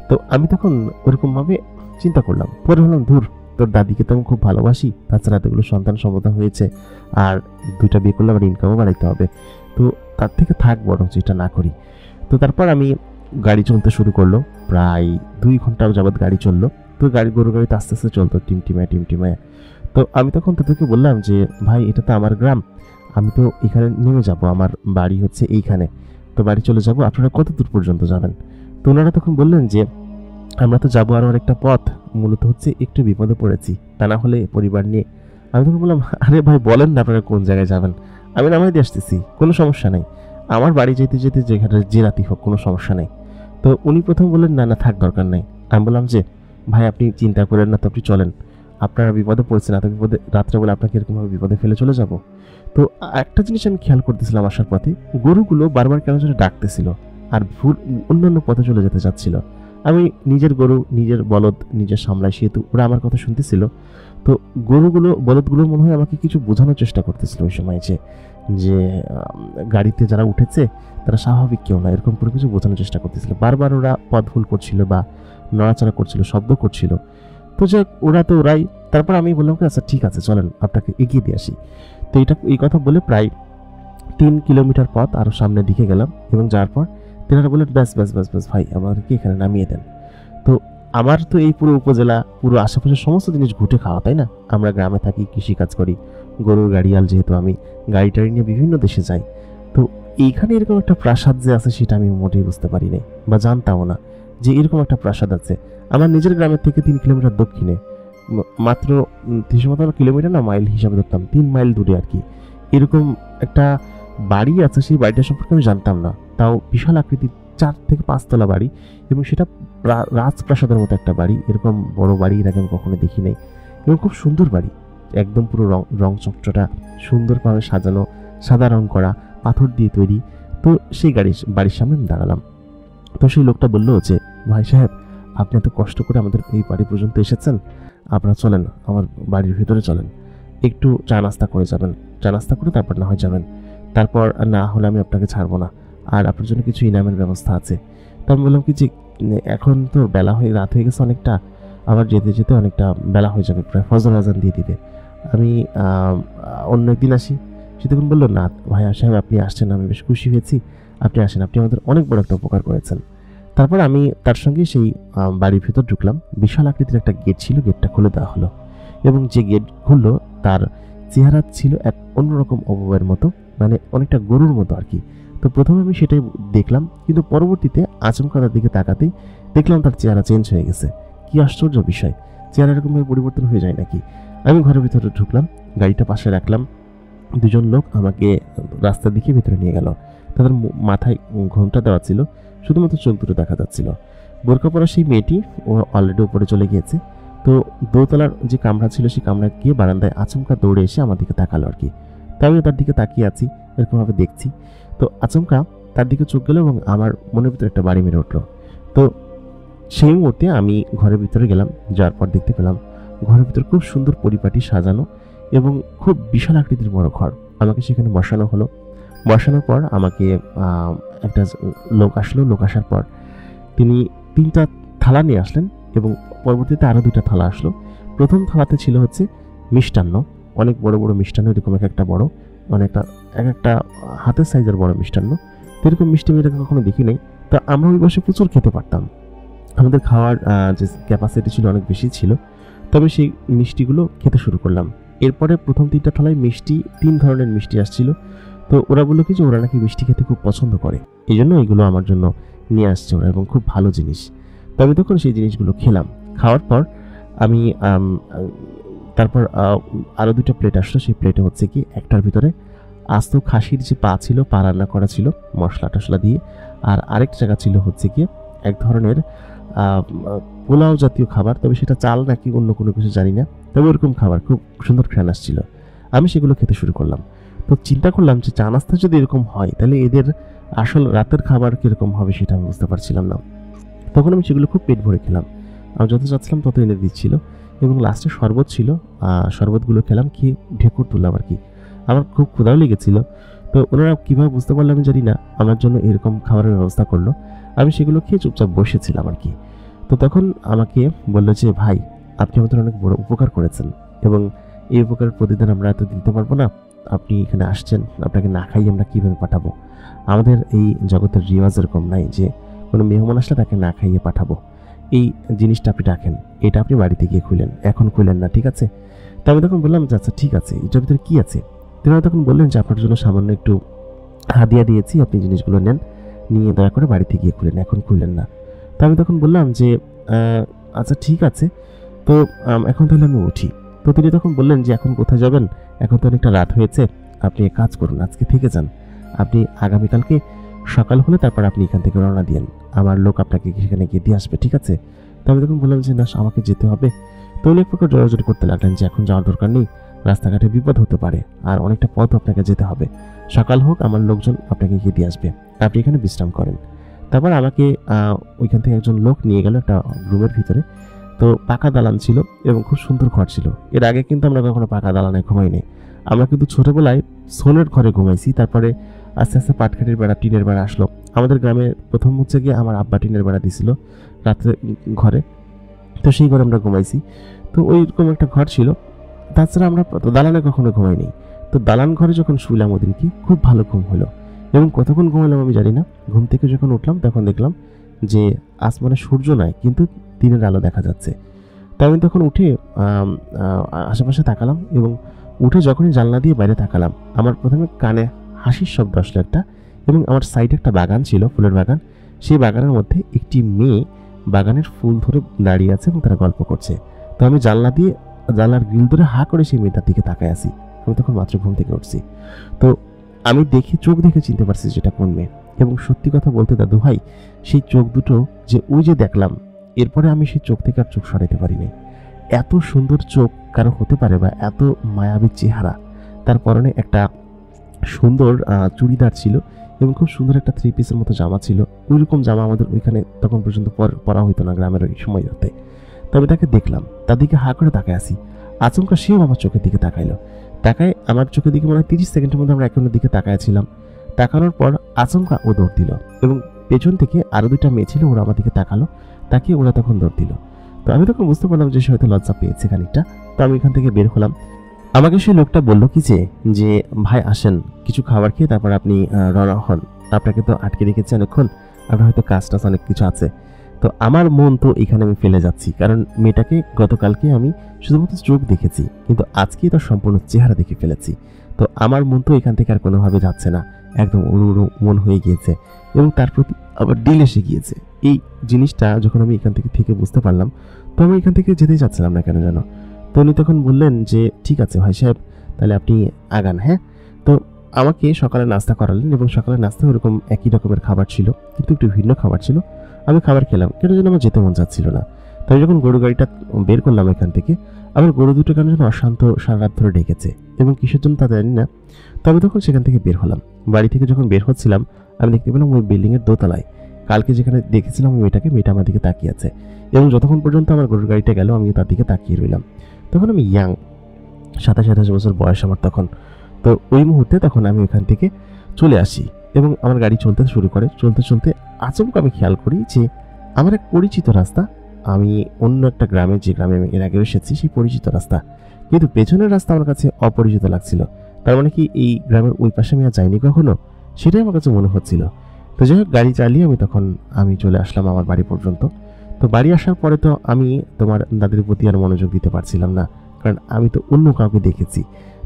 তো আমি তখন ওরকমভাবে চিন্তা করলাম, পরে হলাম ধুর, তোর দাদিকে তো আমি খুব ভালোবাসি, তাছাড়া এতগুলো সন্তান সম্পদ হয়েছে, আর 2টা বিয়ে করলে আমার ইনকামও বাড়াইতে হবে, তো তার থেকে থাক, বরং এটা না করি। তো তারপর আমি গাড়ি চলতে শুরু করলো, প্রায় 2 ঘন্টা যাবৎ গাড়ি চললো। তো গরু গাড়িতে আস্তে আস্তে চলতো টিমটিমায়। তো আমি তখন তাদেরকে বললাম যে ভাই এটা তো আমার গ্রাম, আমি তো এখানে নেমে যাব, আমার বাড়ি হচ্ছে এইখানে, তো বাড়ি চলে যাব, আপনারা কত দূর পর্যন্ত যাবেন? তো ওনারা তখন বললেন যে আমরা তো যাবো আরও অনেকটা পথ, মূলত হচ্ছে একটু বিপদে পড়েছি, তা না হলে পরিবার নিয়ে। আমি তখন বললাম আরে ভাই বলেন না আপনারা কোন জায়গায় যাবেন, আমি নামাই দিয়ে আসতেছি, কোনো সমস্যা নেই, আমার বাড়ি যেতে যেতে যেখানে যে রাতি হোক কোনো সমস্যা নেই। তো উনি প্রথম বললেন না না থাক, দরকার নেই। আমি বললাম যে ভাই আপনি চিন্তা করেন না তো, আপনি চলেন, আপনারা বিপদে পড়ছেন, এত বিপদে রাত্রে বলে আপনাকে এরকমভাবে বিপদে ফেলে চলে যাব? তো একটা জিনিস আমি খেয়াল করতেছিলাম আসার পথে, গরুগুলো বারবার কেন যেন ডাকতেছিল আর ভুল অন্যান্য পথে চলে যেতে চাচ্ছিল। আমি নিজের গরু, নিজের বলদ নিজের সামলাই, সেহেতু ওরা আমার কথা শুনতেছিল। তো বলদগুলো মনে হয় আমাকে কিছু বোঝানোর চেষ্টা করতেছিল ওই সময়, যে গাড়িতে যারা উঠেছে তারা স্বাভাবিক কেউ না, এরকম করে কিছু বোঝানোর চেষ্টা করতেছিল। বারবার ওরা পথ ভুল করছিল বা নড়াচড়া করছিল, শব্দ করছিল। তো যে ওরাই। তারপর আমি বললাম আচ্ছা ঠিক আছে চলেন আপনাকে এগিয়ে দিয়ে আসি। তো এই কথা বলে প্রায় 3 কিলোমিটার পথ আরও সামনের দিকে গেলাম, এবং যাওয়ার পর তেনারা বললেন ব্যাস ভাই আমাদেরকে এখানে নামিয়ে দেন। তো আমার তো এই পুরো উপজেলা, পুরো আশেপাশের সমস্ত জিনিস ঘুটে খাওয়া, তাই না? আমরা গ্রামে থাকি, কৃষিকাজ করি, গরুর গাড়িয়াল যেহেতু আমি, গাড়ি টাড়ি নিয়ে বিভিন্ন দেশে যাই। তো এইখানে এরকম একটা প্রাসাদ যে আছে সেটা আমি মোটেই বুঝতে পারি নাই বা জানতামও না যে এরকম একটা প্রাসাদ আছে। আমার নিজের গ্রামের থেকে 3 কিলোমিটার দক্ষিণে, মাত্র 3 কিলোমিটার না, মাইল হিসাবে ধরতাম 3 মাইল দূরে আর কি, এরকম একটা বাড়ি আছে। সেই বাড়িটা সম্পর্কে আমি জানতাম না, তাও বিশাল আকৃতির 4 থেকে 5 তলা বাড়ি, এবং সেটা রাজপ্রাসাদের মতো একটা বাড়ি। এরকম বড় বাড়ি এর আগে আমি কখনো দেখি নাই, এবং খুব সুন্দর বাড়ি, একদম পুরো রং চকচটা সুন্দরভাবে সাজানো, সাদা রং করা, পাথর দিয়ে তৈরি। তো সেই বাড়ির সামনে আমি দাঁড়ালাম। তো সেই লোকটা বললো যে ভাই সাহেব আপনি এত কষ্ট করে আমাদের এই বাড়ি পর্যন্ত এসেছেন, আপনারা চলেন আমার বাড়ির ভিতরে চলেন, একটু চা নাস্তা করে যাবেন, চা নাস্তা করে তারপর না হয় যাবেন, তারপর না হলে আমি আপনাকে ছাড়বো না, আর আপনার জন্য কিছু ইনামের ব্যবস্থা আছে। তো আমি বললাম কি যে এখন তো রাত হয়ে গেছে অনেকটা, আবার যেতে যেতে অনেকটা বেলা হয়ে যাবে, প্রায় ফজর আজান দিয়ে দিবে, আমি অন্য একদিন আসি। সে তখন বললো না ভাইয়া সাহেব আপনি আসছেন, আমি বেশ খুশি হয়েছি, আপনি আসেন, আপনি আমাদের অনেক বড় একটা উপকার করেছেন। তারপর আমি তার সঙ্গে সেই বাড়ির ভিতর ঢুকলাম। বিশাল আকৃতির একটা গেট ছিল, গেটটা খুলে দেওয়া হলো, এবং যে গেট খুললো তার চেহারা ছিল এক অন্যরকম অবয়বের মতো, মানে অনেকটা গরুর মতো আর কি। তো প্রথমে আমি সেটাই দেখলাম, কিন্তু পরবর্তীতে আচমকা তার দিকে তাকাতেই দেখলাম তার চেহারা চেঞ্জ হয়ে গেছে। কি আশ্চর্য বিষয়, চেহারা এরকমভাবে পরিবর্তন হয়ে যায় নাকি? আমি ঘরের ভিতরে ঢুকলাম, গাড়িটা পাশে রাখলাম, 2জন লোক আমাকে রাস্তার দিকে ভিতরে নিয়ে গেল। তাদের মাথায় ঘোমটা দেওয়া ছিল, শুধুমাত্র চোখ দুটো দেখা যাচ্ছিল। বোরকা পরা সেই মেয়েটি ও অলরেডি উপরে চলে গিয়েছে। তো দোতলার যে কামরা ছিল সেই কামরায় গিয়ে বারান্দায় আচমকা দৌড়ে এসে আমার দিকে তাকালো আর কি। তো আমিও তার দিকে তাকিয়ে আছি, এরকমভাবে দেখছি। তো আচমকা তার দিকে চোখ গেল এবং আমার মনের ভিতরে একটা বাড়ি মেরে উঠলো। তো সেই মুহূর্তে আমি ঘরের ভিতরে গেলাম, যাওয়ার পর দেখতে পেলাম ঘরের ভিতরে খুব সুন্দর পরিপাটি সাজানো এবং খুব বিশাল আকৃতির বড় ঘর। আমাকে সেখানে বসানো হলো। বসানোর পর আমাকে একটা লোক আসলো। লোক আসার পর তিনি 3টা থালা নিয়ে আসলেন, এবং পরবর্তীতে আরও 2টা থালা আসলো। প্রথম থালাতে ছিল হচ্ছে মিষ্টান্ন, অনেক বড় বড় মিষ্টান্ন, এরকম একটা বড়, অনেকটা একটা হাতের সাইজের বড় মিষ্টান্ন। তো এরকম মিষ্টি আমি এটাকে কখনো দেখি নাই। তো আমরা ওই বসে প্রচুর খেতে পারতাম, আমাদের খাওয়ার যে ক্যাপাসিটি ছিল অনেক বেশি ছিল। তবে সেই মিষ্টিগুলো খেতে শুরু করলাম। এরপরে প্রথম 3টা থালায় মিষ্টি, 3 ধরনের মিষ্টি আসছিল। তো ওরা বললো কি যে ওরা নাকি মিষ্টি খেতে খুব পছন্দ করে, এই জন্য এগুলো আমার জন্য নিয়ে আসছে ওরা, এবং খুব ভালো জিনিস। তো আমি তখন সেই জিনিসগুলো খেলাম। খাওয়ার পর আমি তারপর আরও 2টা প্লেট আসলো। সেই প্লেটে হচ্ছে কি একটার ভিতরে আস্ত খাসির যে পা ছিল, পা রান্না করা ছিল মশলা টশলা দিয়ে, আর আরেক জায়গা ছিল হচ্ছে কি এক ধরনের পোলাও জাতীয় খাবার, তবে সেটা চাল নাকি অন্য কোনো কিছু জানি না, তবে ওরকম খাবার, খুব সুন্দর ঘ্রাণ আসছিল। আমি সেগুলো খেতে শুরু করলাম। তো চিন্তা করলাম যে চা নাস্তা যদি এরকম হয় তাহলে এদের আসল রাতের খাবার কীরকম হবে সেটা আমি বুঝতে পারছিলাম না। তখন আমি সেগুলো খুব পেট ভরে খেলাম, আমি যত চাচ্ছিলাম তত এনে দিচ্ছিল, এবং লাস্টে শরবত ছিল, শরবতগুলো খেলাম, খেয়ে ঢেকুর তুললাম আর কি। আমার খুব ক্ষুধাও লেগেছিল। তো ওনারা কীভাবে বুঝতে পারলাম আমি জানি না, আমার জন্য এরকম খাবারের ব্যবস্থা করলো। আমি সেগুলো খেয়ে চুপচাপ বসেছিলাম আর কি। তো তখন আমাকে বললো যে ভাই আপনি আমাদের অনেক বড় উপকার করেছেন, এবং এই উপকারের প্রতিদান আমরা এত দিতে পারবো না। আপনি এখানে আসছেন, আপনাকে না খাইয়ে আমরা কীভাবে পাঠাবো? আমাদের এই জগতের রিওয়াজ এরকম নাই যে কোনো মেহমান আসলে তাকে না খাইয়ে পাঠাবো। এই জিনিসটা আপনি রাখেন, এটা আপনি বাড়িতে গিয়ে খুলেন, এখন খুলেন না, ঠিক আছে? তো আমি তখন বললাম যে আচ্ছা ঠিক আছে, এটার ভিতরে কী আছে? তেনারা তখন বললেন যে আপনার জন্য সামান্য একটু হাদিয়া দিয়েছি, আপনি জিনিসগুলো নেন, নিয়ে দয়া করে বাড়িতে গিয়ে খুলেন, এখন খুললেন না। তো আমি তখন বললাম যে আচ্ছা ঠিক আছে, তো এখন তাহলে আমি উঠি। তো তিনি তখন বললেন যে এখন কোথায় যাবেন? এখন তো অনেকটা রাত হয়েছে, আপনি এক কাজ করুন, আজকে থেকে যান, আপনি আগামীকালকে সকাল হলে তারপর আপনি এখান থেকে রওনা দিন, আমার লোক আপনাকে সেখানে গিয়ে দিয়ে আসবে, ঠিক আছে? তো আমি তখন বললাম যে না, আমাকে যেতে হবে। তো উনি এক প্রকার জোরাজোরি করতে লাগলেন যে এখন যাওয়ার দরকার নেই, রাস্তাঘাটে বিপদ হতে পারে, আর অনেকটা পথ আপনাকে যেতে হবে, সকাল হোক আমার লোকজন আপনাকে গিয়ে দিয়ে আসবে, আপনি এখানে বিশ্রাম করেন। তারপর আমাকে ওইখান থেকে একজন লোক নিয়ে গেল একটা রুমের ভিতরে। তো পাকা দালান ছিল এবং খুব সুন্দর ঘর ছিল। এর আগে কিন্তু আমরা কখনো পাকা দালানে ঘুমাইনি। আমরা কিন্তু ছোটবেলায় সোনের ঘরে ঘুমাইছি, তারপরে আস্তে আস্তে পাটকাঠির বেড়া, টিনের বেড়া আসলো। আমাদের গ্রামে প্রথম হচ্ছে গিয়ে আমার আব্বা টিনের বেড়া দিছিল রাত্রে ঘরে, তো সেই ঘরে আমরা ঘুমাইছি। তো ওইরকম একটা ঘর ছিল। তাছাড়া আমরা দালানে কখনো ঘুমাইনি। তো দালান ঘরে যখন শুইলাম ওদিনকে খুব ভালো ঘুম হলো, এবং কতক্ষণ ঘুমাইলাম আমি জানি না। ঘুম থেকে যখন উঠলাম তখন দেখলাম যে আসমানে সূর্য নাই, কিন্তু দিনের আলো দেখা যাচ্ছে। তো আমি তখন উঠে আশেপাশে তাকালাম, এবং উঠে যখনই জানলা দিয়ে বাইরে তাকালাম, আমার প্রথমে কানে হাসির শব্দ আসলো একটা, এবং আমার সাইডে একটা বাগান ছিল, ফুলের বাগান। সেই বাগানের মধ্যে একটি মেয়ে বাগানের ফুল ধরে দাঁড়িয়ে আছে এবং তারা গল্প করছে। তো আমি জানলার গ্রিল ধরে হা করে সেই মেয়েটার দিকে তাকায় আছি। আমি তখন মাত্র ঘুম থেকে উঠছি। তো আমি চোখ দেখে চিনতে পারছি যেটা কোন মেয়ে। এবং সত্যি কথা বলতে দাদু ভাই, সেই চোখ দুটো যে ওই যে দেখলাম, এরপরে আমি সেই চোখ থেকে আর চোখ সরাইতে পারিনি। এত সুন্দর চোখ কারো হতে পারে, বা এত মায়াবী চেহারা। তার পরনে একটা সুন্দর চুড়িদার ছিল, এবং খুব সুন্দর একটা 3 পিসের মতো জামা ছিল। ওইরকম জামা আমাদের ওইখানে তখন পর্যন্ত পরা হইতো না গ্রামের ওই সময় হতে। তবে তাকে দেখলাম, তার দিকে হা করে তাকায় আসি। আচমকা সেও আমার চোখের দিকে তাকাইলো। তাকায় আমার চোখের দিকে মনে হয় 30 সেকেন্ডের মধ্যে আমরা একজনের দিকে তাকায়াছিলাম। তাকানোর পর আচমকা ও দৌড় দিল, এবং পেছন থেকে আরো 2টা মেয়ে ছিল, ওরা আমার দিকে তাকালো, তাকিয়ে ওরা তখন দৌড় দিল। তো আমি তখন বুঝতে পারলাম যে সে হয়তো লজ্জা পেয়েছে খানিকটা। তো আমি এখান থেকে বের হলাম। আমাকে সেই লোকটা বলল কি যে ভাই আসেন, কিছু খাবার খেয়ে তারপর আপনি রওনা হন, আপনাকে তো আটকে রেখেছে অনেকক্ষণ, আপনার হয়তো কাজ টাজ অনেক কিছু আছে। তো আমার মন তো এখানে আমি ফেলে যাচ্ছি, কারণ মেয়েটাকে গতকালকে আমি শুধুমাত্র চোখ দেখেছি, কিন্তু আজকে তার সম্পূর্ণ চেহারা দেখে ফেলেছি। তো আমার মন তো এখান থেকে আর কোনোভাবে যাচ্ছে না, একদম উড়ু উড়ু মন হয়ে গিয়েছে, এবং তার প্রতি আবার ডিল এসে গিয়েছে। এই জিনিসটা যখন আমি এখান থেকে বুঝতে পারলাম, তো আমি এখান থেকে যেতেই চাচ্ছিলাম না কেন যেন। তো উনি তখন বললেন যে ঠিক আছে ভাই সাহেব, তাহলে আপনি আগান। হ্যাঁ, তো আমাকে সকালে নাস্তা করালেন, এবং সকালে নাস্তা ওরকম একই রকমের খাবার ছিল, কিন্তু একটু ভিন্ন খাবার ছিল। আমি খাবার খেলাম, কেন যেন আমার যেতে মন যাচ্ছিল না। তাই যখন গরু গাড়িটা বের করলাম এখান থেকে, আমার গরু দুটো কেন যেন অশান্ত সারা রাত ধরে ডেকেছে, এবং কিসের জন্য তা জানি না। তো আমি তখন সেখান থেকে বের হলাম। বাড়ি থেকে যখন বের হচ্ছিলাম, আমি দেখতে পেলাম ওই বিল্ডিংয়ের দোতলায় কালকে যেখানে দেখেছিলাম ওই মেয়েটা আমার দিকে তাকিয়ে আছে, এবং যতক্ষণ পর্যন্ত আমার গরুর গাড়িটা গেল আমি তার দিকে তাকিয়ে রইলাম। তখন আমি ইয়াং, 27-28 বছর বয়স আমার তখন। তো ওই মুহূর্তে তখন আমি ওখান থেকে চলে আসি, এবং আমার গাড়ি চলতে শুরু করে। চলতে চলতে আচমকা আমি খেয়াল করি যে আমার এক পরিচিত রাস্তা, আমি অন্য একটা গ্রামে, যে গ্রামে আমি এর আগে এসেছি, সেই পরিচিত রাস্তা, কিন্তু পেছনের রাস্তা আমার কাছে অপরিচিত লাগছিল। তার মানে কি এই গ্রামের ওই পাশে আমি আর যাইনি কখনো, সেটাই আমার কাছে মনে হচ্ছিল। তো যাই হোক, গাড়ি চালিয়ে আমি চলে আসলাম আমার বাড়ি পর্যন্ত। তো বাড়ি আসার পরে তো আমি তোমার দাদির প্রতি আর মনোযোগ দিতে পারছিলাম না, কারণ আমি তো অন্য কাউকে দেখেছি।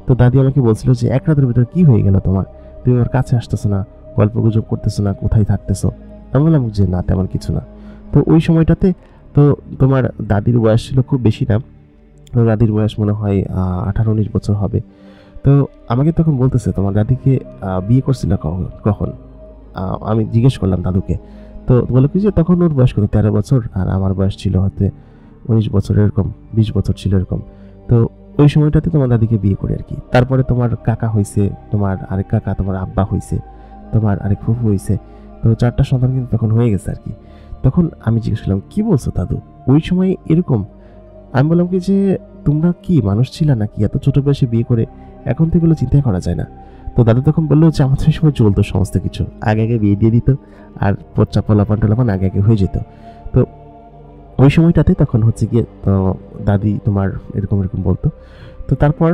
তো দাদি আমাকে বলছিল যে এক রাতের ভিতরে কি হয়ে গেল তোমার, তুমি আমার কাছে আসতেছো না, গল্প গুজব করতেছো না, কোথায় থাকতেছো? আমি বললাম যে না, তেমন কিছু না। তো ওই সময়টাতে তো তোমার দাদির বয়স ছিল খুব বেশি না, দাদির বয়স মনে হয় 18-19 বছর হবে। তো আমাকে তখন বলতেছে তোমার দাদিকে বিয়ে করছিল কখন? আমি জিজ্ঞেস করলাম দাদুকে। তো বলে কি যে তখন ওর বয়স কত, 13 বছর, আর আমার বয়স ছিল হতে 19 বছর, এরকম 20 বছর ছিল এরকম। তো ওই সময়টাতে তোমার দাদিকে বিয়ে করে আর কি। তারপরে তোমার কাকা হয়েছে, তোমার আরেক কাকা, তোমার আব্বা হয়েছে, তোমার আরেক ফুফু হয়েছে। তো 4টা সন্তান কিন্তু তখন হয়ে গেছে আর কি। তখন আমি জিজ্ঞেস করলাম কি বলছো দাদু, ওই সময় এরকম? আমি বললাম কি যে তোমরা কি মানুষ ছিল নাকি, এত ছোট বয়সে বিয়ে করে? এখন তো এগুলো চিন্তাই করা যায় না। তো দাদু তখন বললো যে আমাদের সময় চলতো সমস্ত কিছু, আগে আগে বিয়ে দিয়ে দিত, আর পচ্চা পোলাপান আগে আগে হয়ে যেত। তো ওই সময়টাতে তখন হচ্ছে গিয়ে তো দাদি তোমার এরকম বলতো। তো তারপর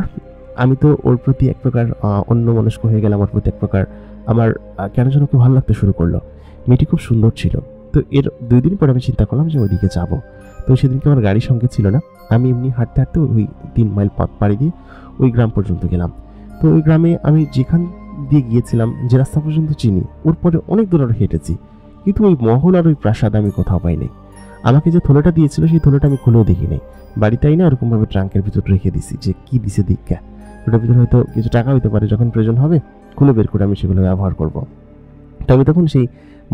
আমি তো ওর প্রতি এক প্রকার অন্যমনস্ক হয়ে গেলাম, ওর প্রতি এক প্রকার আমার কেন যেন ওকে ভালো লাগতে শুরু করলো। মেয়েটি খুব সুন্দর ছিল। তো এর 2 দিন পর আমি চিন্তা করলাম যে ওইদিকে যাব। তো সেদিনকে আমার গাড়ির সঙ্গে ছিল না, আমি এমনি হাঁটতে হাঁটতে ওই 3 মাইল পথ পাড়ি দিয়ে ওই গ্রাম পর্যন্ত গেলাম। তো ওই গ্রামে আমি যেখান দিয়ে গিয়েছিলাম, যে রাস্তা পর্যন্ত চিনি, ওর পরে অনেক দূর আরও হেঁটেছি, কিন্তু ওই মহল আর ওই প্রাসাদ আমি কোথাও পাইনি। আমাকে যে থলেটা দিয়েছিল সেই থলেটা আমি খুলেও দেখি নাই, বাড়িতেই না ওরকমভাবে ট্রাঙ্কের ভিতর রেখে দিছি যে কি দিছে দীক্ষা, ওটার ভিতরে হয়তো কিছু টাকা হইতে পারে, যখন প্রয়োজন হবে খুলে বের করে আমি সেগুলো ব্যবহার করব। তো আমি তখন সেই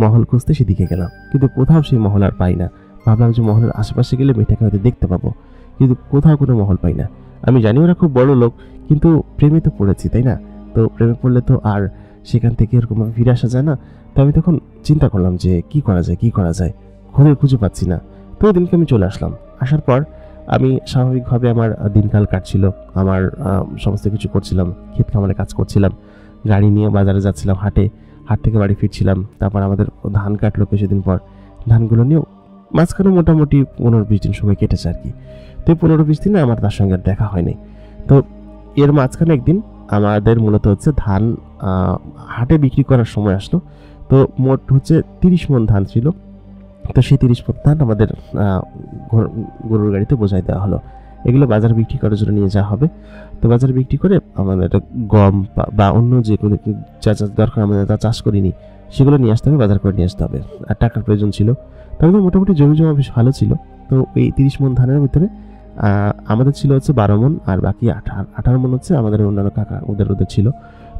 মহল খুঁজতে সেদিকে গেলাম, কিন্তু কোথাও সেই মহল আর পাই না। ভাবলাম যে মহলের আশেপাশে গেলে মেয়েটাকে হয়তো দেখতে পাবো, কিন্তু কোথাও কোনো মহল পাই না। আমি জানি ওরা খুব বড় লোক, কিন্তু প্রেমে তো পড়েছি, তাই না? তো প্রেমে পড়লে তো আর সেখান থেকে এরকমভাবে ফিরে আসা যায় না। তো আমি তখন চিন্তা করলাম যে কি করা যায়, খুঁজে পাচ্ছি না। তো ওই দিনকে আমি চলে আসলাম। আসার পর আমি স্বাভাবিকভাবে আমার দিনকাল কাটছিল, আমার সমস্ত কিছু করছিলাম, ক্ষেত খামারে কাজ করছিলাম, গাড়ি নিয়ে বাজারে যাচ্ছিলাম, হাট থেকে বাড়ি ফিরছিলাম। তারপর আমাদের ধান কাটলো কিছুদিন পর, ধানগুলো নিয়েও মাঝখানে মোটামুটি 15-20 দিন সময় কেটেছে আর কি। তো 15-20 দিনে আমার তার সঙ্গে দেখা হয়নি। তো এর মাঝখানে একদিন আমাদের মূলত হচ্ছে ধান হাটে বিক্রি করার সময় আসলো। তো মোট হচ্ছে 30 মণ ধান ছিল। তো সেই 30 মণ ধান আমাদের গরুর গাড়িতে বোঝাই দেওয়া হলো, এগুলো বাজারে বিক্রি করার জন্য নিয়ে যাওয়া হবে। তো বাজারে বিক্রি করে আমাদের গম বা অন্য যে কোনো যা দরকার আমাদের তা চাষ করিনি সেগুলো নিয়ে আসতে হবে, বাজার করে নিয়ে আসতে হবে, আর টাকার প্রয়োজন ছিল। তবে মোটামুটি জমি জমা বেশ ভালো ছিল। তো এই 30 মণ ধানের ভিতরে আমাদের ছিল হচ্ছে 12 মণ, আর বাকি 18 মণ হচ্ছে আমাদের অন্যান্য কাকা ওদের ছিল।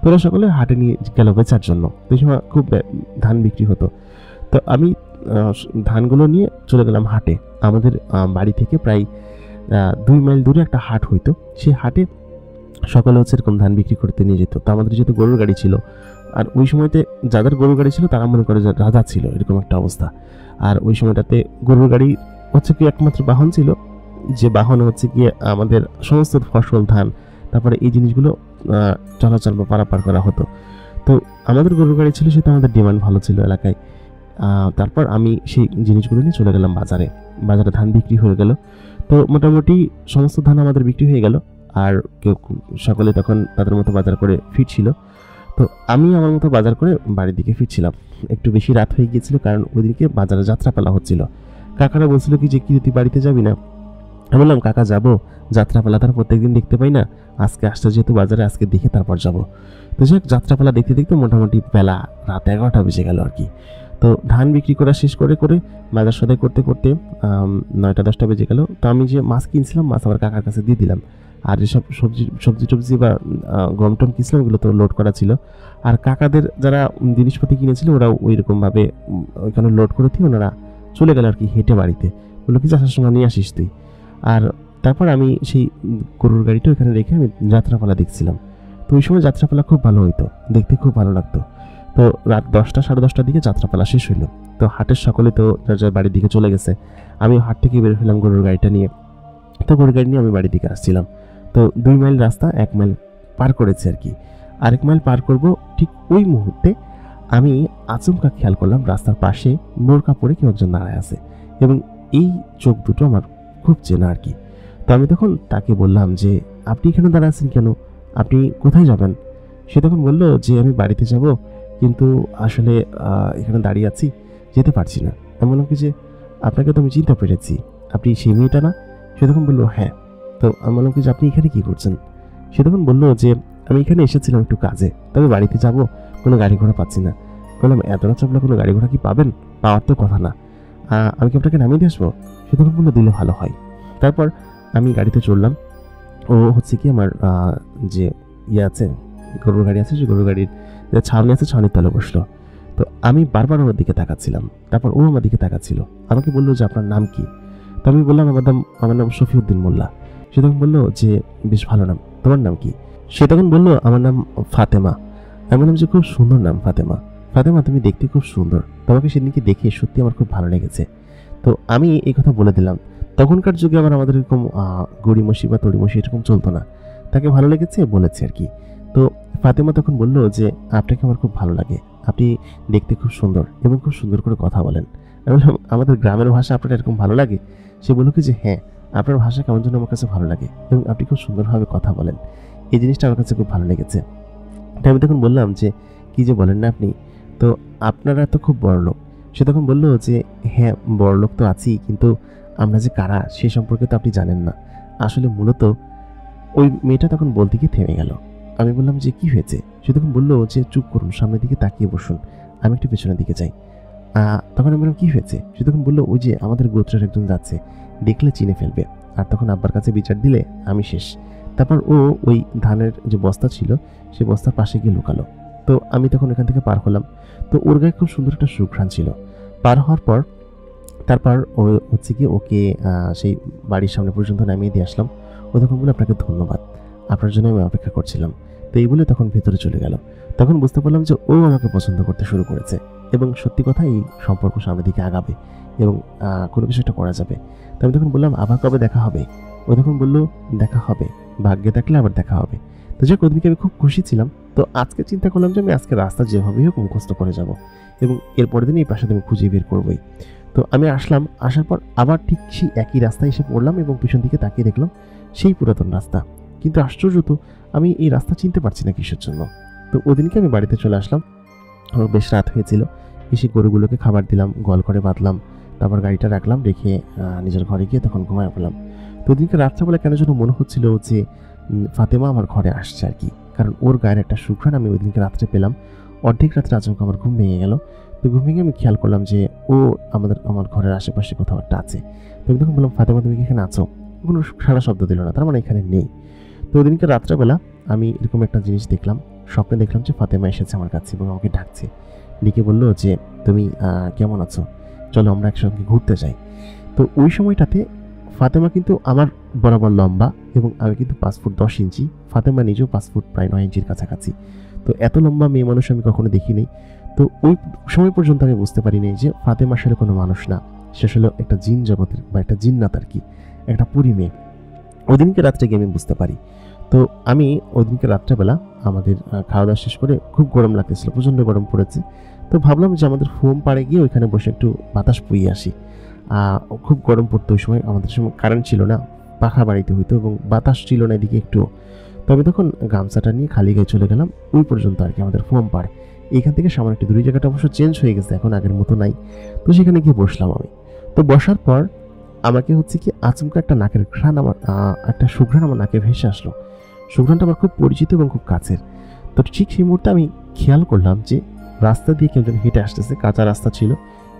তো ওরা সকলে হাটে নিয়ে গেল বেচার জন্য। ওই সময় খুব ধান বিক্রি হতো। তো আমি ধানগুলো নিয়ে চলে গেলাম হাটে। আমাদের বাড়ি থেকে প্রায় 2 মাইল দূরে একটা হাট হইতো, সেই হাটে সকালে হচ্ছে এরকম ধান বিক্রি করতে নিয়ে যেত। তো আমাদের যেহেতু গরুর গাড়ি ছিল, আর ওই সময়তে যাদের গরুর গাড়ি ছিল তারা মনে করে যে রাজা ছিল, এরকম একটা অবস্থা। আর ওই সময়টাতে গরুর গাড়ি হচ্ছে কি একমাত্র বাহন ছিল, যে বাহন হচ্ছে গিয়ে আমাদের সমস্ত ফসল, ধান, তারপরে এই জিনিসগুলো চলাচল বা পারাপার করা হতো। তো আমাদের গরুর গাড়ি ছিল, সেটা আমাদের ডিমান্ড ভালো ছিল এলাকায়। তারপর আমি সেই জিনিসগুলো নিয়ে চলে গেলাম বাজারে ধান বিক্রি হয়ে গেল। তো মোটামুটি সমস্ত ধান আমাদের বিক্রি হয়ে গেল, আর কেউ সকলে তখন তাদের মতো বাজার করে ফিরছিল। তো আমি আমার মতো বাজার করে বাড়ির দিকে ফিরছিলাম। একটু বেশি রাত হয়ে গিয়েছিল, কারণ ওইদিকে বাজারে যাত্রাপালা হচ্ছিল। কাকারা বলছিল কি যে কি তুই বাড়িতে যাবি না? আমি বললাম কাকা যাবো, যাত্রাপালা তার প্রত্যেকদিন দেখতে পাই না, আজকে আসতে যেহেতু বাজারে, আজকে দেখে তারপর যাব। তো যাক, যাত্রাপালা দেখতে দেখতে মোটামুটি বেলা রাত 11টা বেজে গেল আর কি। তো ধান বিক্রি করা শেষ করে বাজার সদাই করতে করতে 9টা-10টা বেজে গেল। তো আমি যে মাছ কিনছিলাম, মাছ আমার কাকার কাছে দিয়ে দিলাম। আর যেসব সবজি টবজি বা গম টম কিনছিলাম, ওগুলো তো লোড করা ছিল। আর কাকাদের যারা জিনিসপাতি কিনেছিল ওরাও ওই রকমভাবে ওইখানে লোড করে দিয়ে ওনারা চলে গেল আর কি হেঁটে বাড়িতে। বললো কি আসার সময় নিয়ে আসিস তুই। আর তারপর আমি সেই গরুর গাড়িটা ওইখানে রেখে আমি যাত্রাপালা দেখছিলাম। তো ওই সময় যাত্রাপালা খুব ভালো হইতো, দেখতে খুব ভালো লাগতো। তো রাত 10টা-10:30টার দিকে যাত্রাপালা শেষ হইলো। তো হাটের সকলে তো যার বাড়ির দিকে চলে গেছে। আমি হাট থেকে বের হলাম গরুর গাড়িটা নিয়ে। তো গরুর গাড়ি নিয়ে আমি বাড়ির দিকে আসছিলাম। তো 2 মাইল রাস্তা 1 মাইল পার করেছি আর কি। আরেক মাইল পার করব, ঠিক ওই মুহূর্তে আমি আচমকা খেয়াল করলাম রাস্তার পাশে বোরকা পরে কেউ একজন দাঁড়ায় আছে, এবং এই চোখ দুটো আমার খুব চেনা আর কি। তো আমি তখন তাকে বললাম যে আপনি এখানে দাঁড়ায় আছেন কেন, আপনি কোথায় যাবেন? সে তখন বলল যে আমি বাড়িতে যাব, কিন্তু আসলে এখানে দাঁড়িয়ে আছি, যেতে পারছি না। আমি বললাম কি যে আপনাকে তো আমি চিনতে পেরেছি, আপনি সেই মেয়েটা না? সে তখন বললো হ্যাঁ। তো আমি বললাম কি যে আপনি এখানে কি করছেন? সে তখন বললো যে আমি এখানে এসেছিলাম একটু কাজে, তবে বাড়িতে যাব, কোনো গাড়ি ঘোড়া পাচ্ছি না। বললাম এত রাত আপনার কোনো গাড়ি ঘোড়া কি পাবেন? পাওয়ার তো কথা না, আমি কি আপনাকে নামিয়ে দিয়ে আসবো? সে তখন বললো দিলে ভালো হয়। তারপর আমি গাড়িতে চললাম। ও হচ্ছে কি আমার যে আছে গরুর গাড়ি আছে, যে গরুর গাড়ির যে ছাউনি আছে, ছাউনির তলে বসলো। তো আমি বারবার ওর দিকে তাকাচ্ছিলাম, তারপর ও আমার দিকে তাকাচ্ছিল। আমাকে বললো যে আপনার নাম কি? তো আমি বললাম আমার নাম শফিউদ্দিন মোল্লা। সে তখন বললো যে বেশ ভালো নাম, তোমার নাম কি? সে তখন বললো আমার নাম ফাতেমা। আমি বললাম যে খুব সুন্দর নাম ফাতেমা। ফাতেমা তুমি দেখতে খুব সুন্দর, তোমাকে সেদিনকে দেখে সত্যি আমার খুব ভালো লেগেছে। তো আমি এই কথা বলে দিলাম। তখনকার যুগে আমাদের এরকম গড়িমসি বা তড়িমসি এরকম চলতো না, তাকে ভালো লেগেছে বলেছে আর কি। তো ফাতেমা তখন বললো যে আপনাকে আমার খুব ভালো লাগে, আপনি দেখতে খুব সুন্দর এবং খুব সুন্দর করে কথা বলেন। আমি বললাম আমাদের গ্রামের ভাষা আপনার এরকম ভালো লাগে? সে বললো কি যে হ্যাঁ, আপনার ভাষা কেমন যেন আমার কাছে ভালো লাগে এবং আপনি খুব সুন্দরভাবে কথা বলেন, এই জিনিসটা আমার কাছে খুব ভালো লেগেছে। তাই আমি তখন বললাম যে, কী যে বলেন না আপনি, তো আপনারা তো খুব বড়লোক। সে তখন বলল যে, হ্যাঁ বড়লোক তো আছি, কিন্তু আমরা যে কারা সে সম্পর্কে তো আপনি জানেন না। আসলে মূলত ওই মেয়েটা তখন বলতে গিয়ে থেমে গেল। আমি বললাম যে, কি হয়েছে? সে তখন বলল যে, চুপ করুন, সামনের দিকে তাকিয়ে বসুন, আমি একটু পেছনের দিকে যাই। তখন আমি বললাম, কি হয়েছে? সে তখন বলল, ওই যে আমাদের গোত্রের একজন যাচ্ছে, দেখলে চিনে ফেলবে, আর তখন আব্বার কাছে বিচার দিলে আমি শেষ। তারপর ও ওই ধানের যে বস্তা ছিল সে বস্তার পাশে গিয়ে লুকালো। তো আমি তখন এখান থেকে পার হলাম। তো ওর গায়ে খুব সুন্দর একটা সুঘ্রাণ ছিল। পার হওয়ার পর তারপর ও হচ্ছে কি ওকে সেই বাড়ির সামনে পর্যন্ত নামিয়ে দিয়ে আসলাম। ও তখন বলল, আপনাকে ধন্যবাদ, আপনার জন্য আমি অপেক্ষা করছিলাম। তো এই বলে তখন ভেতরে চলে গেল। তখন বুঝতে পারলাম যে ও আমাকে পছন্দ করতে শুরু করেছে এবং সত্যি কথা এই সম্পর্ক সামনের দিকে আগাবে এবং কোনো কিছু একটা করা যাবে। তো আমি তখন বললাম, আবার কবে দেখা হবে? ও তখন বলল, দেখা হবে, ভাগ্যে থাকলে আবার দেখা হবে। তো যাক, ওদিকে আমি খুব খুশি ছিলাম। তো আজকে চিন্তা করলাম যে আমি আজকে রাস্তা যেভাবেই হোক মুখস্থ করে যাব এবং এরপরের দিন এই প্রাসাদ আমি খুঁজে বের করবোই। তো আমি আসলাম, আসার পর আবার ঠিক সেই একই রাস্তায় এসে পড়লাম এবং পিছন দিকে তাকিয়ে দেখলাম সেই পুরাতন রাস্তা। কিন্তু আশ্চর্য তো, আমি এই রাস্তা চিনতে পারছি না কিসের জন্য। তো ওদিনকে আমি বাড়িতে চলে আসলাম। বেশ রাত হয়েছিল। এসে গরুগুলোকে খাবার দিলাম, গোয়াল ঘরে বাঁধলাম, তারপর গাড়িটা রাখলাম, রেখে নিজের ঘরে গিয়ে তখন ঘুমায় পড়লাম। তো ওদিনকে রাত্রেবেলা কেন যেন মনে হচ্ছিল যে ফাতেমা আমার ঘরে আসছে আর কি, কারণ ওর গায়ের একটা সুঘ্রাণ আমি ওই দিনকে রাত্রে পেলাম। অর্ধেক রাত্রে আচমকা আমার ঘুম ভেঙে গেল। তো ঘুম ভেঙে আমি খেয়াল করলাম যে ও আমার ঘরের আশেপাশে কোথাও একটা আছে। তো আমি তখন বললাম, ফাতেমা তুমি কি এখানে আছো? কোনো সারা শব্দ দিল না, তার মানে এখানে নেই। তো ওদিনকে রাত্রেবেলা আমি এরকম একটা জিনিস দেখলাম, স্বপ্নে দেখলাম যে ফাতেমা এসেছে আমার কাছে এবং আমাকে ডাকছে, ডেকে বলল যে, তুমি কেমন আছো, চলো আমরা একসঙ্গে ঘুরতে যাই। তো ওই সময়টাতে ফাতেমা কিন্তু আমার বরাবর লম্বা এবং আমি কিন্তু 5 ফুট 10 ইঞ্চি, ফাতেমা নিজেও 5 ফুট প্রায় 9 ইঞ্চির কাছাকাছি। তো এত লম্বা মেয়ে মানুষ আমি কখনো দেখিনি। তো ওই সময় পর্যন্ত আমি বুঝতে পারিনি যে ফাতেমা আসলে কোনো মানুষ না, সে আসলে একটা জিন জগতের বা একটা জিন্নাত আর কি, একটা পরী মেয়ে। ওদিনকে রাত্রে গিয়ে আমি বুঝতে পারি। তো আমি ওদিনকে রাত্রেবেলা আমাদের খাওয়া দাওয়া শেষ করে খুব গরম লাগতেছিল, প্রচণ্ড গরম পড়েছে। তো ভাবলাম যে আমাদের ফোম পাড়ে গিয়ে ওইখানে বসে একটু বাতাস বইয়ে আসি। খুব গরম পড়তো ওই সময়, আমাদের সময় কারেন্ট ছিল না, পাখা বাড়িতে হইতো এবং বাতাস ছিল না এদিকে একটু। তো আমি তখন গামছাটা নিয়ে খালি গায়ে চলে গেলাম ওই পর্যন্ত আর কি, আমাদের ফোম পাড়। এইখান থেকে সামান্য একটু দূরের জায়গাটা অবশ্য চেঞ্জ হয়ে গেছে, এখন আগের মতো নাই। তো সেখানে গিয়ে বসলাম আমি। তো বসার পর আমাকে হচ্ছে কি আচমকা একটা নাকের ঘ্রাণ, আমার একটা সুঘ্রাণ আমার নাকে ভেসে আসলো। সুঘ্রাণটা আমার খুব পরিচিত এবং খুব কাছের। তো ঠিক সেই মুহূর্তে আমি খেয়াল করলাম যে রাস্তা দিয়ে কেউ যেন হেঁটে আসতেছে, কাঁচা রাস্তা ছিল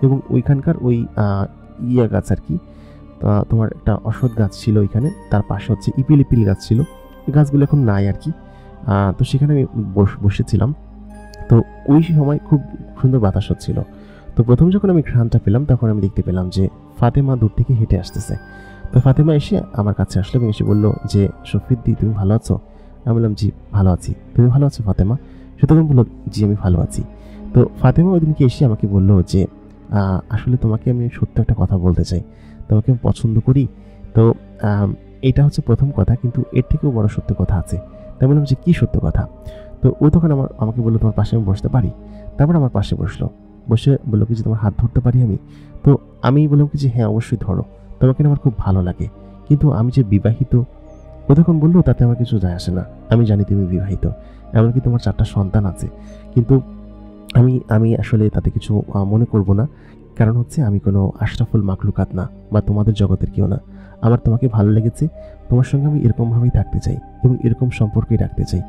এবং ওইখানকার ওই ইয়া গাছ আর কি, তোমার একটা অশ্বত্থ গাছ ছিল ওইখানে, তার পাশে হচ্ছে ইপিল গাছ ছিল। এই গাছগুলো এখন নাই আর কি। তো সেখানে আমি বসেছিলাম। তো ওই সময় খুব সুন্দর বাতাস হচ্ছিল। তো প্রথম যখন আমি ঘ্রাণটা পেলাম তখন আমি দেখতে পেলাম যে ফাতেমা দূর থেকে হেঁটে আসতেছে। তো ফাতেমা এসে আমার কাছে আসলো এবং এসে বললো যে, শফিদ্দি তুমি ভালো আছো? আমি বললাম, জি ভালো আছি, তুমি ভালো আছো ফাতেমা? সে তখন বললো, জি আমি ভালো আছি। তো ফাতেমা ওই দিনকে এসে আমাকে বললো যে, আসলে তোমাকে আমি সত্য একটা কথা বলতে চাই, তোমাকে আমি পছন্দ করি। তো এটা হচ্ছে প্রথম কথা, কিন্তু এর থেকেও বড় সত্য কথা আছে। তাই বললাম যে, কী সত্য কথা? তো ও তখন আমাকে বললো, তোমার পাশে আমি বসতে পারি? তারপর আমার পাশে বসলো, বসে বললো কি যে, তোমার হাত ধরতে পারি আমি? তো আমি বললাম কি যে, হ্যাঁ অবশ্যই ধরো, তোমাকে আমার খুব ভালো লাগে, কিন্তু আমি যে বিবাহিত। ও তখন বললো, তাতে আমার কিছু যায় আসে না, আমি জানি তুমি বিবাহিত, এমনকি তোমার 4টা সন্তান আছে, কিন্তু আমি আমি আসলে তাতে কিছু মনে করব না। কারণ হচ্ছে আমি কোনো আশরাফুল মাখলুকাত না বা তোমাদের জগতের কেউ না। আমার তোমাকে ভালো লেগেছে, তোমার সঙ্গে আমি এরকমভাবেই থাকতে চাই এবং এরকম সম্পর্কেই রাখতে চাই।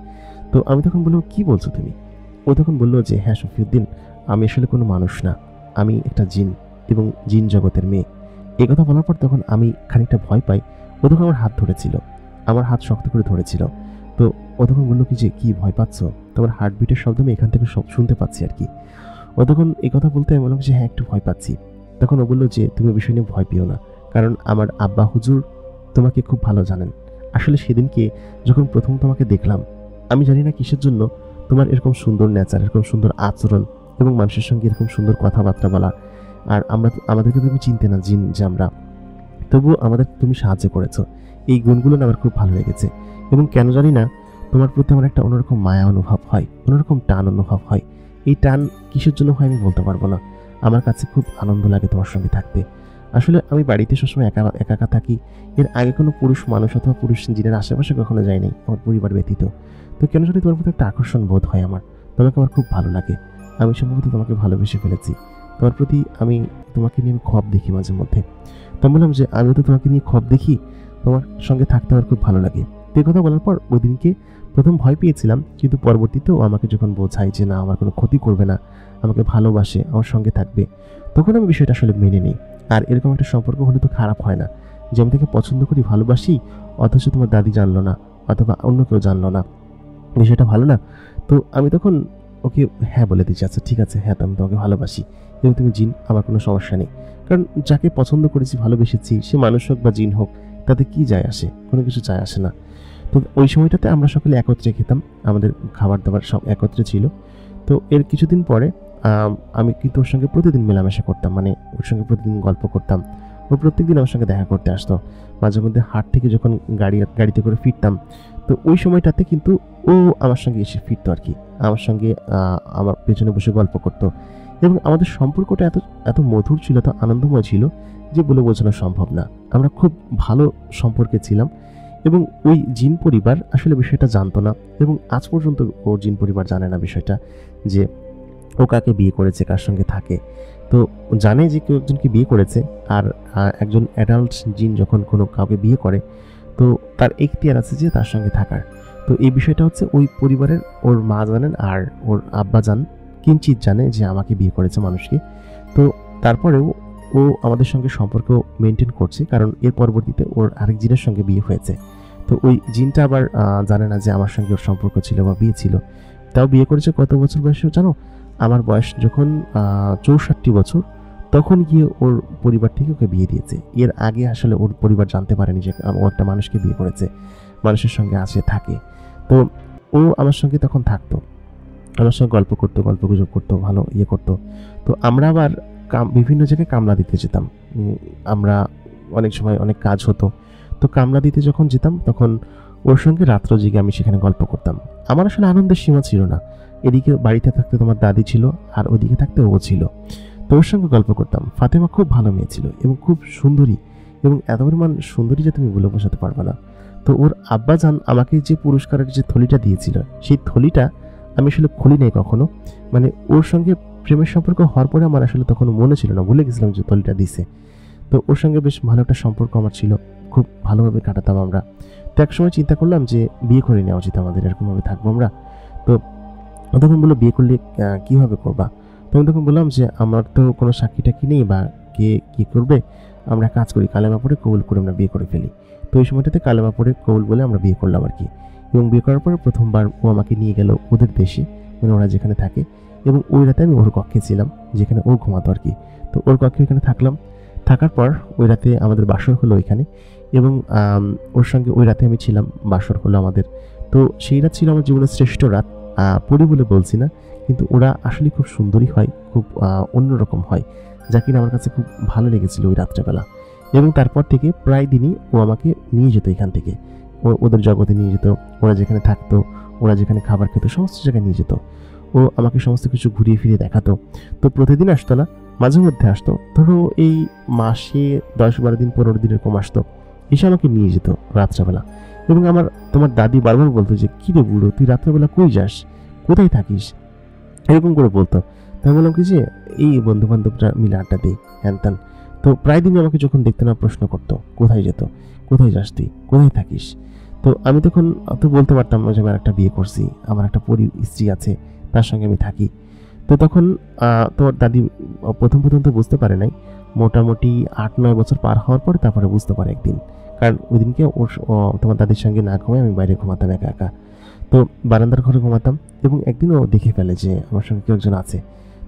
তো আমি তখন বললাম, কী বলছো তুমি? ও তখন বললো যে, হ্যাঁ শফিউদ্দিন, আমি আসলে কোনো মানুষ না, আমি একটা জিন এবং জিন জগতের মেয়ে। এই কথা বলার পর তখন আমি খানিকটা ভয় পাই। ও তখন আমার হাত ধরেছিল, আমার হাত শক্ত করে ধরেছিল। তো ও তখন বললো কি যে, কি ভয় পাচ্ছ? তোমার হার্টবিটের শব্দ আমি এখান থেকে সব শুনতে পাচ্ছি আর কি। ও তখন এই কথা বলতে আমি বললাম যে, হ্যাঁ একটু ভয় পাচ্ছি। তখন ও বললো যে, তুমি বিষয় নিয়ে ভয় পেও না, কারণ আমার আব্বা হুজুর তোমাকে খুব ভালো জানেন। আসলে সেদিনকে যখন প্রথম তোমাকে দেখলাম, আমি জানি না কিসের জন্য তোমার এরকম সুন্দর নেচার, এরকম সুন্দর আচরণ এবং মানুষের সঙ্গে এরকম সুন্দর কথাবার্তা বলা, আর আমাদেরকে তুমি চিনতে না জিন যে আমরা, তবুও আমাদের তুমি সাহায্য করেছো। এই গুণগুলো না আমার খুব ভালো লেগেছে এবং কেন জানি না তোমার প্রতি আমার একটা অন্যরকম মায়া অনুভব হয়, অন্যরকম টান অনুভব হয়। এই টান কিসের জন্য হয় আমি বলতে পারবো না। আমার কাছে খুব আনন্দ লাগে তোমার সঙ্গে থাকতে। আসলে আমি বাড়িতে সবসময় একা একা একা থাকি। এর আগে কোনো পুরুষ মানুষ অথবা পুরুষ জিনের আশেপাশে কখনো যাই নাই আমার পরিবার ব্যতীত। তো কেন জানি তোমার প্রতি একটা আকর্ষণ বোধ হয় আমার। তোমাকে আমার খুব ভালো লাগে। আমি সম্ভবত তোমাকে ভালোবেসে ফেলেছি। তোমার প্রতি তোমাকে নিয়ে আমি খোয়াব দেখি মাঝে মধ্যে। তো আমি বললাম যে আমিও তো তোমাকে নিয়ে খোয়াব দেখি, তোমার সঙ্গে থাকতে আমার খুব ভালো লাগে। তো এই কথা বলার পর ওই দিনকে প্রথম ভয় পেয়েছিলাম, কিন্তু পরবর্তীতেও আমাকে যখন বোঝায় যে না আমার কোনো ক্ষতি করবে না, আমাকে ভালোবাসে, আমার সঙ্গে থাকবে, তখন আমি বিষয়টা আসলে মেনে নিই। আর এরকম একটা সম্পর্ক হলে তো খারাপ হয় না যে আমি তাকে পছন্দ করি, ভালোবাসি, অথচ তোমার দাদি জানলো না অথবা অন্য কেউ জানলো না, বিষয়টা ভালো না? তো আমি তখন ওকে হ্যাঁ বলে দিচ্ছি, আচ্ছা ঠিক আছে, হ্যাঁ তো আমি তোমাকে ভালোবাসি এবং তুমি জিন, আমার কোনো সমস্যা নেই। কারণ যাকে পছন্দ করেছি, ভালোবেসেছি, সে মানুষ হোক বা জিন হোক, তাতে কি যায় আসে? কোনো কিছু যায় আসে না। তো ওই সময়টাতে আমরা সকলে একত্রে খেতাম, আমাদের খাবার দাবার সব একত্রে ছিল। তো এর কিছুদিন পরে আমি কিন্তু ওর সঙ্গে প্রতিদিন মেলামেশা করতাম, মানে ওর সঙ্গে প্রতিদিন গল্প করতাম। ও প্রত্যেকদিন আমার সঙ্গে দেখা করতে আসতো। মাঝে মধ্যে হাট থেকে যখন গাড়িতে করে ফিরতাম, তো ওই সময়টাতে কিন্তু ও আমার সঙ্গে এসে ফিরতো আর কি। আমার সঙ্গে আমার পেছনে বসে গল্প করতো এবং আমাদের সম্পর্কটা এত এত মধুর ছিল, এত আনন্দময় ছিল যে বলে বোঝানো সম্ভব না। আমরা খুব ভালো সম্পর্কে ছিলাম এবং ওই জিন পরিবার আসলে বিষয়টা জানতো না এবং আজ পর্যন্ত ওর জিন পরিবার জানে না বিষয়টা যে ও কাকে বিয়ে করেছে, কার সঙ্গে থাকে। তো জানে যে কেউ একজনকে বিয়ে করেছে, আর একজন অ্যাডাল্ট জিন যখন কোনো কাউকে বিয়ে করে, তো তার এখতিয়ার আছে যে তার সঙ্গে থাকার। তো এই বিষয়টা হচ্ছে ওই পরিবারের ওর মা জানেন আর ওর আব্বা জান কিঞ্চিত জানে যে আমাকে বিয়ে করেছে মানুষকে। তো তারপরেও ও আমাদের সঙ্গে সম্পর্ক মেনটেন করছে, কারণ এর পরবর্তীতে ওর আরেক জিনের সঙ্গে বিয়ে হয়েছে। তো ওই জিনটা আবার জানে না যে আমার সঙ্গে ওর সম্পর্ক ছিল বা বিয়ে ছিল। তাও বিয়ে করেছে কত বছর বয়সে জানো? আমার বয়স যখন 64 বছর, তখন গিয়ে ওর পরিবার থেকে ওকে বিয়ে দিয়েছে। এর আগে আসলে ওর পরিবার জানতে পারেনি যে ও একটা মানুষকে বিয়ে করেছে, মানুষের সঙ্গে আছে, থাকে। তো ও আমার সঙ্গে তখন থাকতো, আমার সঙ্গে গল্প করতো, গল্পগুজব করতো, ভালো ইয়ে করতো। তো আমরা আবার বিভিন্ন জায়গায় কামলা দিতে যেতাম। আমরা অনেক সময় অনেক কাজ হতো, তো কামলা দিতে যখন যেতাম তখন ওর সঙ্গে রাত্র জেগে আমি সেখানে গল্প করতাম। আমার আসলে আনন্দের সীমা ছিল না। এদিকে বাড়িতে থাকতে তোমার দাদি ছিল আর ওদিকে থাকতে ও ছিল। তো ওর সঙ্গে গল্প করতাম। ফাতেমা খুব ভালো মেয়ে ছিল এবং খুব সুন্দরী, এবং এত পরিমাণ সুন্দরী যে তুমি বলে বোঝাতে পারবে না। তো ওর আব্বাজান আমাকে যে পুরস্কারের যে থলিটা দিয়েছিল, সেই থলিটা আমি আসলে খুলি নাই কখনো। মানে ওর সঙ্গে প্রেমের সম্পর্ক হওয়ার পরে আমার আসলে তখন মনে ছিল না, ভুলে গেছিলাম যে থলিটা দিছে। তো ওর সঙ্গে বেশ ভালো একটা সম্পর্ক আমার ছিল, খুব ভালোভাবে কাটাতাম আমরা। তো একসময় চিন্তা করলাম যে বিয়ে করে নেওয়া উচিত আমাদের, এরকমভাবে থাকবো আমরা। তো তখন বললো বিয়ে করলে কীভাবে করবা? তো আমি তখন বললাম যে আমার তো কোনো সাক্ষী টাক্ষী নেই, বা কে কী করবে, আমরা কাজ করি, কালেমা পড়ে কবুল করে আমরা বিয়ে করে ফেলি। তো ওই সময়টাতে কালেমা পড়ে কবুল বলে আমরা বিয়ে করলাম আর কি। এবং বিয়ে করার পরে প্রথমবার ও আমাকে নিয়ে গেল ওদের দেশে, মানে ওরা যেখানে থাকে, এবং ওই রাতে আমি ওর কক্ষে ছিলাম, যেখানে ও ঘুমাতো আর কি। তো ওর কক্ষে ওইখানে থাকলাম। থাকার পর ওই রাতে আমাদের বাসর হলো ওইখানে, এবং ওর সঙ্গে ওই রাতে আমি ছিলাম, বাসর হলো আমাদের। তো সেই রাত ছিল আমার জীবনের শ্রেষ্ঠ রাত। পরি বলে বলছি না, কিন্তু ওরা আসলে খুব সুন্দরী হয়, খুব অন্যরকম হয়, যা কিনা আমার কাছে খুব ভালো লেগেছিল ওই রাত্রেবেলা। এবং তারপর থেকে প্রায় দিনই ও আমাকে নিয়ে যেত এখান থেকে, ওদের জগতে নিয়ে যেত, ওরা যেখানে থাকতো, ওরা যেখানে খাবার খেত, সমস্ত জায়গায় নিয়ে যেত। ও আমাকে সমস্ত কিছু ঘুরিয়ে ফিরিয়ে দেখাতো। তো প্রতিদিন আসতো না, মাঝে মধ্যে আসতো, ধরো এই মাসে 10-12 দিন 15 দিন এরকম আসতো, এসে আমাকে নিয়ে যেত রাত্রেবেলা। এবং তোমার দাদি বারবার বলতো যে কী রে বুড়ো, তুই রাত্রেবেলা কই যাস, কোথায় থাকিস, এরকম করে বলতো। তাই বললাম কি যে এই বন্ধু বান্ধবরা মিলে আড্ডা দিই, হ্যান ত্যান। তো প্রায় দিনই আমাকে যখন দেখতে না প্রশ্ন করতো কোথায় যেত, কোথায় যাস তুই, কোথায় থাকিস। তো আমি তখন অত বলতে পারতাম না যে আমি একটা বিয়ে করছি, আমার একটা স্ত্রী আছে, তার সঙ্গে আমি থাকি। তো তখন তোমার দাদি প্রথম তো বুঝতে পারে নাই, মোটামুটি 8-9 বছর পার হওয়ার পরে তারপরে বুঝতে পারে একদিন। কারণ ওই দিনকে তোমার দাদির সঙ্গে না ঘুমায় আমি বাইরে ঘুমাতাম একা একা। তো বারান্দার ঘরে ঘুমাতাম, এবং একদিন ও দেখে ফেলে যে আমার সঙ্গে কেউ একজন আছে।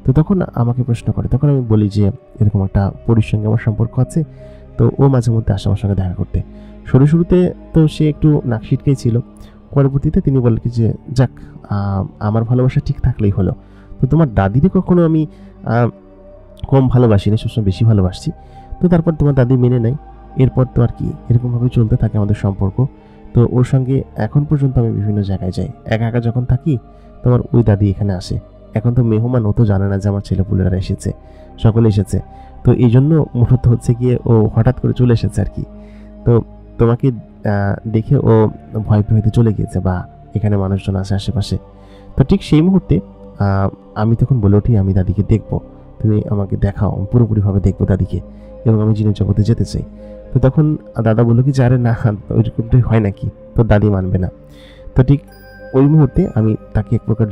তো তখন আমাকে প্রশ্ন করে, তখন আমি বলি যে এরকম একটা পরীর সঙ্গে আমার সম্পর্ক আছে। তো ও মাঝে মধ্যে আসে আমার সঙ্গে দেখা করতে। শুরুতে তো সে একটু নাক সিটকেই ছিল, পরবর্তীতে তিনি বলেন কি যে যাক, আমার ভালোবাসা ঠিক থাকলেই হলো। তো তোমার দাদিরে কখনো আমি কম ভালোবাসি না, সবসময় বেশি ভালোবাসছি। তো তারপর তোমার দাদি মেনে নেয়। এরপর তো আর কি, এরকমভাবে চলতে থাকে আমাদের সম্পর্ক। তো ওর সঙ্গে এখন পর্যন্ত আমি বিভিন্ন জায়গায় যাই, একা একা যখন থাকি তোমার ওই দাদি এখানে আসে। এখন তো মেহমান, ও তো জানে না যে আমার ছেলেপুলেরা এসেছে, সকলে এসেছে। তো এই জন্য মূলত হচ্ছে গিয়ে ও হঠাৎ করে চলে এসেছে আর কি। তো তোমাকে দেখে ও ভয় পেয়ে হয়তো চলে গিয়েছে, বা এখানে মানুষজন আছে আশেপাশে। তো ঠিক সেই মুহূর্তে আমি তখন বলে উঠি, আমি দাদিকে দেখবো, তুমি আমাকে দেখাও, পুরোপুরিভাবে দেখবো দাদিকে, এবং আমি জিনের জগতে যেতে চাই। তো তখন দাদা বললো কি যে আরে না, ওইরকমটাই হয় নাকি, তো দাদি মানবে না। তো ঠিক ওই মুহূর্তে আমি তাকে এক প্রকার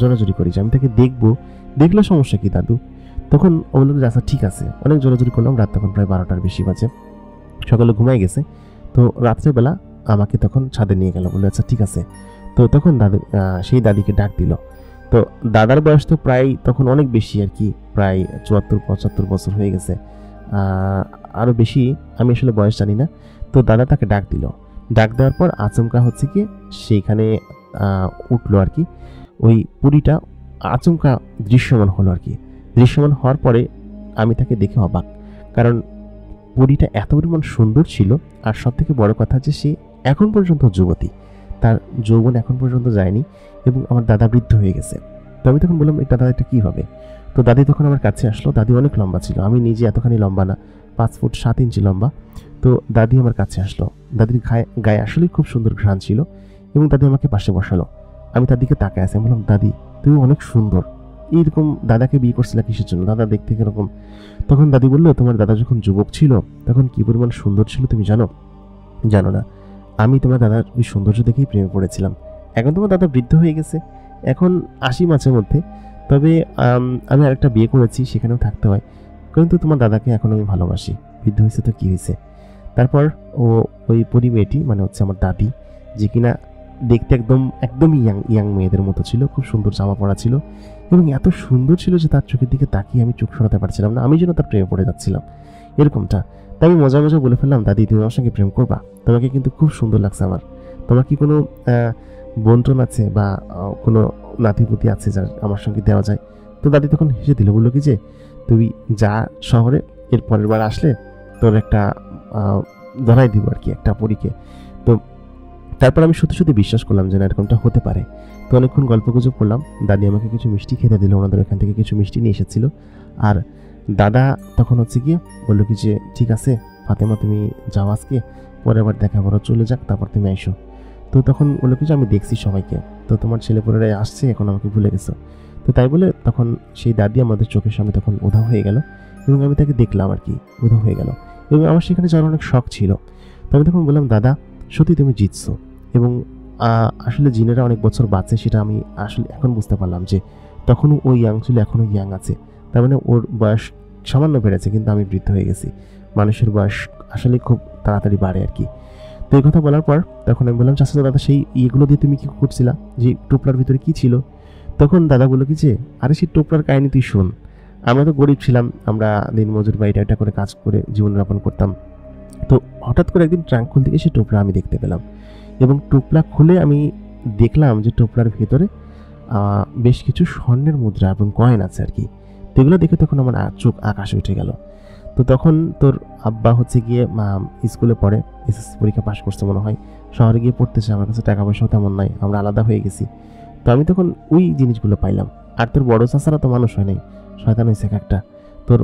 জোরাজোরি করি যে আমি তাকে দেখবো, দেখলে সমস্যা কি দাদু। তখন ও বললো যে আচ্ছা ঠিক আছে। অনেক জোরাজোরি করলাম। রাত তখন প্রায় 12টার বেশি বাজে, সকালে ঘুমাই গেছে। তো রাত্রেবেলা আমাকে তখন ছাদে নিয়ে গেল, বলে আচ্ছা ঠিক আছে। তো তখন দাদু সেই দাদিকে ডাক দিল। তো দাদার বয়স তো প্রায় তখন অনেক বেশি আর কি, প্রায় 74-75 বছর হয়ে গেছে, আরও বেশি, আমি আসলে বয়স জানি না। তো দাদা তাকে ডাক দিল। ডাক দেওয়ার পর আচমকা হচ্ছে কি সেইখানে উঠলো আর কি, ওই পুরীটা আচমকা দৃশ্যমান হলো আর কি। দৃশ্যমান হওয়ার পরে আমি তাকে দেখে অবাক, কারণ পুরীটা এত পরিমাণ সুন্দর ছিল। আর সব থেকে বড় কথা যে সে এখন পর্যন্ত যুবতী, তার যৌবন এখন পর্যন্ত যায়নি, এবং আমার দাদা বৃদ্ধ হয়ে গেছে। তো আমি তখন বললাম এটা দাদা, এটা কী হবে? তো দাদি তখন আমার কাছে আসলো। দাদি অনেক লম্বা ছিল, আমি নিজে এতখানি লম্বা না, 5 ফুট 7 ইঞ্চি লম্বা। তো দাদি আমার কাছে আসলো। দাদির গায়ে আসলেই খুব সুন্দর ঘ্রাণ ছিল, এবং দাদি আমাকে পাশে বসালো। আমি তার দিকে তাকায় আছি, বললাম দাদি তুমি অনেক সুন্দর, এইরকম দাদাকে বিয়ে করছিল কিসের জন্য? দাদা দেখতে কিরকম? তখন দাদি বললো তোমার দাদা যখন যুবক ছিল তখন কি পরিমাণ সুন্দর ছিল তুমি জানো? জানো না, আমি তোমার দাদার ওই সৌন্দর্য দেখেই প্রেমে পড়েছিলাম। এখন তোমার দাদা বৃদ্ধ হয়ে গেছে, এখন 80 মাঝে মধ্যে, তবে আমি আরেকটা বিয়ে করেছি, সেখানেও থাকতে হয়, কিন্তু তোমার দাদাকে এখন আমি ভালোবাসি। বৃদ্ধ হয়েছে তো কী হয়েছে? তারপর ওই পরিমেয়েটি মানে হচ্ছে আমার দাদি, যে কিনা দেখতে একদমই ইয়াং মেয়েদের মতো ছিল, খুব সুন্দর জামা পরা ছিল, এবং এত সুন্দর ছিল যে তার চোখের দিকে তাকিয়ে আমি চোখ সরাতে পারছিলাম না, আমি যেন তার প্রেমে পড়ে যাচ্ছিলাম এরকমটা। তাই আমি মজা মজা বলে ফেললাম দাদি তুমি আমার সঙ্গে প্রেম করবা, তোমাকে কিন্তু খুব সুন্দর লাগছে আমার। তোমার কি কোনো বন্টন আছে বা কোনো নাতিপুতি আছে যার আমার সঙ্গে দেওয়া যায়? তো দাদি তখন হেসে দিল, বললো কি যে তুই যা শহরে, এর পরের বার আসলে তোর একটা ধরাই দিব আর কি, একটা পরীকে। তো তারপর আমি সত্যি সত্যি বিশ্বাস করলাম যে না এরকমটা হতে পারে। তো অনেকক্ষণ গল্প গুজব করলাম। দাদি আমাকে কিছু মিষ্টি খেতে দিল, ওনাদের এখান থেকে কিছু মিষ্টি নিয়ে এসেছিল। আর দাদা তখন হচ্ছে গিয়ে বললো কি যে ঠিক আছে ফাতেমা তুমি যাও আজকে, পরে আবার দেখা করো, চলে যাক, তারপর তুমি আইসো। তো তখন বললো কি যে আমি দেখছি সবাইকে, তো তোমার ছেলেপুলেরাই আসছে, এখন আমাকে ভুলে গেছো। তো তাই বলে তখন সেই দাদি আমাদের চোখের সামনে তখন উধাও হয়ে গেল, এবং আমি তাকে দেখলাম আর কি, উধাও হয়ে গেল। এবং আমার সেখানে যাওয়ার অনেক শখ ছিল। তো আমি তখন বললাম দাদা সত্যি তুমি জিতছো, এবং আসলে জিনেরা অনেক বছর বাঁচে সেটা আমি আসলে এখন বুঝতে পারলাম, যে তখনও ওই ইয়াং ছিল, এখনও ইয়াং আছে, তার মানে ওর বয়স সামান্য বেড়েছে, কিন্তু আমি বৃদ্ধ হয়ে গেছি। মানুষের বয়স আসলে খুব তাড়াতাড়ি বাড়ে আর কি। তো এই কথা বলার পর তখন আমি বললাম চাচা দাদা সেই ইয়েগুলো দিয়ে তুমি কি করছিলা, যে টোপলার ভিতরে কি ছিল? তখন দাদা বললো কি যে আরে সেই টোপলার কাহিনী তুই শোন, আমরা তো গরিব ছিলাম, আমরা দিনমজুর বা এটা করে কাজ করে জীবনযাপন করতাম। তো হঠাৎ করে একদিন ট্রাঙ্ক খুলতে গিয়ে সেই টোপলা আমি দেখতে পেলাম, এবং টোপলা খুলে আমি দেখলাম যে টোপলার ভেতরে বেশ কিছু স্বর্ণের মুদ্রা এবং কয়েন আছে আর কি। তো এগুলো দেখে তখন আমার চোখ আকাশে উঠে গেল। তো তখন তোর আব্বা হচ্ছে গিয়ে স্কুলে পড়ে, এসএসসি পরীক্ষা পাশ করছে মনে হয়, শহরে গিয়ে পড়তেছে, আমার কাছে টাকা পয়সাও তেমন নাই, আমরা আলাদা হয়ে গেছি। তো আমি তখন ওই জিনিসগুলো পাইলাম। আর তোর বড় চাচারা তো মানুষ হয় নাই, শয়তান হয়েছে একটা। তোর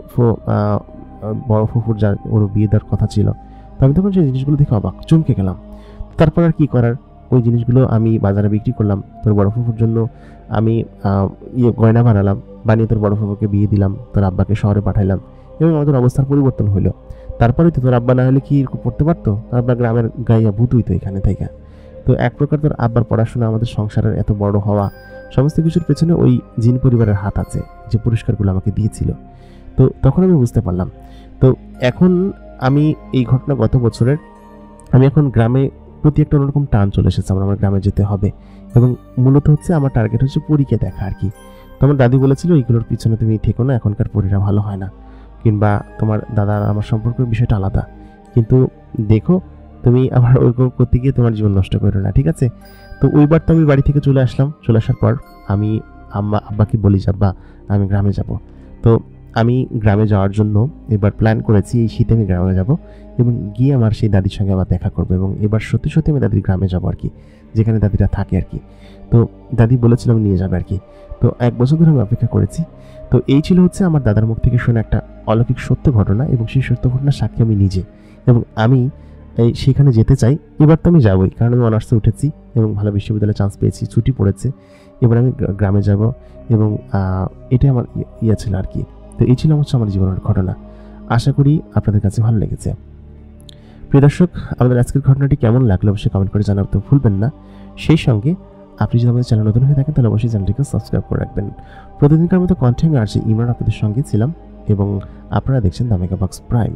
বড় ফুফুর যা ওর বিয়ে দেওয়ার কথা ছিল। তো আমি তখন সেই জিনিসগুলো দেখে অবাক, চমকে গেলাম। তারপর আর কি করার, ওই জিনিসগুলো আমি বাজারে বিক্রি করলাম। তোর বড় ফুফুর জন্য আমি গয়না বানালাম, বানিয়ে তোর বড় ফুফুকে বিয়ে দিলাম, তোর আব্বাকে শহরে পাঠাইলাম, এবং আমাদের অবস্থার পরিবর্তন হইলো। তারপরে তো তোর আব্বা না হলে কি পড়তে পারতো? তোর আব্বা গ্রামের গাইয়া ভূত হইতো এখানে থেকে। তো এক প্রকার তোর আব্বার পড়াশোনা, আমাদের সংসারের এত বড় হওয়া, সমস্ত কিছুর পেছনে ওই জিন পরিবারের হাত আছে, যে পুরস্কারগুলো আমাকে দিয়েছিল। তো তখন আমি বুঝতে পারলাম। তো এখন আমি এই ঘটনা গত বছরের, আমি এখন গ্রামে প্রতি একটা অন্যরকম টান চলে এসেছে, আমার গ্রামে যেতে হবে, এবং মূলত হচ্ছে আমার টার্গেট হচ্ছে পরীকে দেখা আর কি। তো আমার দাদি বলেছিল এইগুলোর পিছনে তুমি থেকো না, এখনকার পরীরা ভালো হয় না, কিংবা তোমার দাদার আমার সম্পর্কের বিষয়টা আলাদা, কিন্তু দেখো তুমি আবার ওইরকম করতে গিয়ে তোমার জীবন নষ্ট করো না, ঠিক আছে? তো ওইবার তো আমি বাড়ি থেকে চলে আসলাম। চলে আসার পর আমি আব্বাকে বলি যে আব্বা আমি গ্রামে যাব। তো আমি গ্রামে যাওয়ার জন্য এবার প্ল্যান করেছি, এই শীতে আমি গ্রামে যাব, এবং গিয়ে আমার সেই দাদির সঙ্গে আবার দেখা করবো, এবং এবার সত্যি সত্যি আমি দাদির গ্রামে যাবো আর কি, যেখানে দাদিরা থাকে আর কি। তো দাদি বলেছিলাম নিয়ে যাবে আর কি। তো 1 বছর ধরে আমি অপেক্ষা করেছি। তো এই ছিল হচ্ছে আমার দাদার মুখ থেকে শোনা একটা অলৌকিক সত্য ঘটনা, এবং সেই সত্য ঘটনার সাক্ষী আমি নিজে, এবং আমি সেখানে যেতে চাই। এবার তো আমি যাবই, কারণ আমি অনার্সে উঠেছি এবং ভালো বিশ্ববিদ্যালয়ে চান্স পেয়েছি, ছুটি পড়েছে, এবার আমি গ্রামে যাব, এবং এটাই আমার ইয়ে ছিল আর কি। তো এই ছিল হচ্ছে আমার জীবনের ঘটনা। আশা করি আপনাদের কাছে ভালো লেগেছে। প্রিয় দর্শক, আমাদের আজকের ঘটনাটি কেমন লাগলো অবশ্যই কমেন্ট করে জানাতে ভুলবেন না। সেই সঙ্গে আপনি যদি আমাদের চ্যানেল নতুন হয়ে থাকেন তাহলে অবশ্যই চ্যানেলটিকে সাবস্ক্রাইব করে রাখবেন। প্রতিদিনকার মতো কন্টেন্ট আমি আর ইমরান আপনাদের সঙ্গে ছিলাম, এবং আপনারা দেখছেন দ্য মেগা বক্স প্রাইম।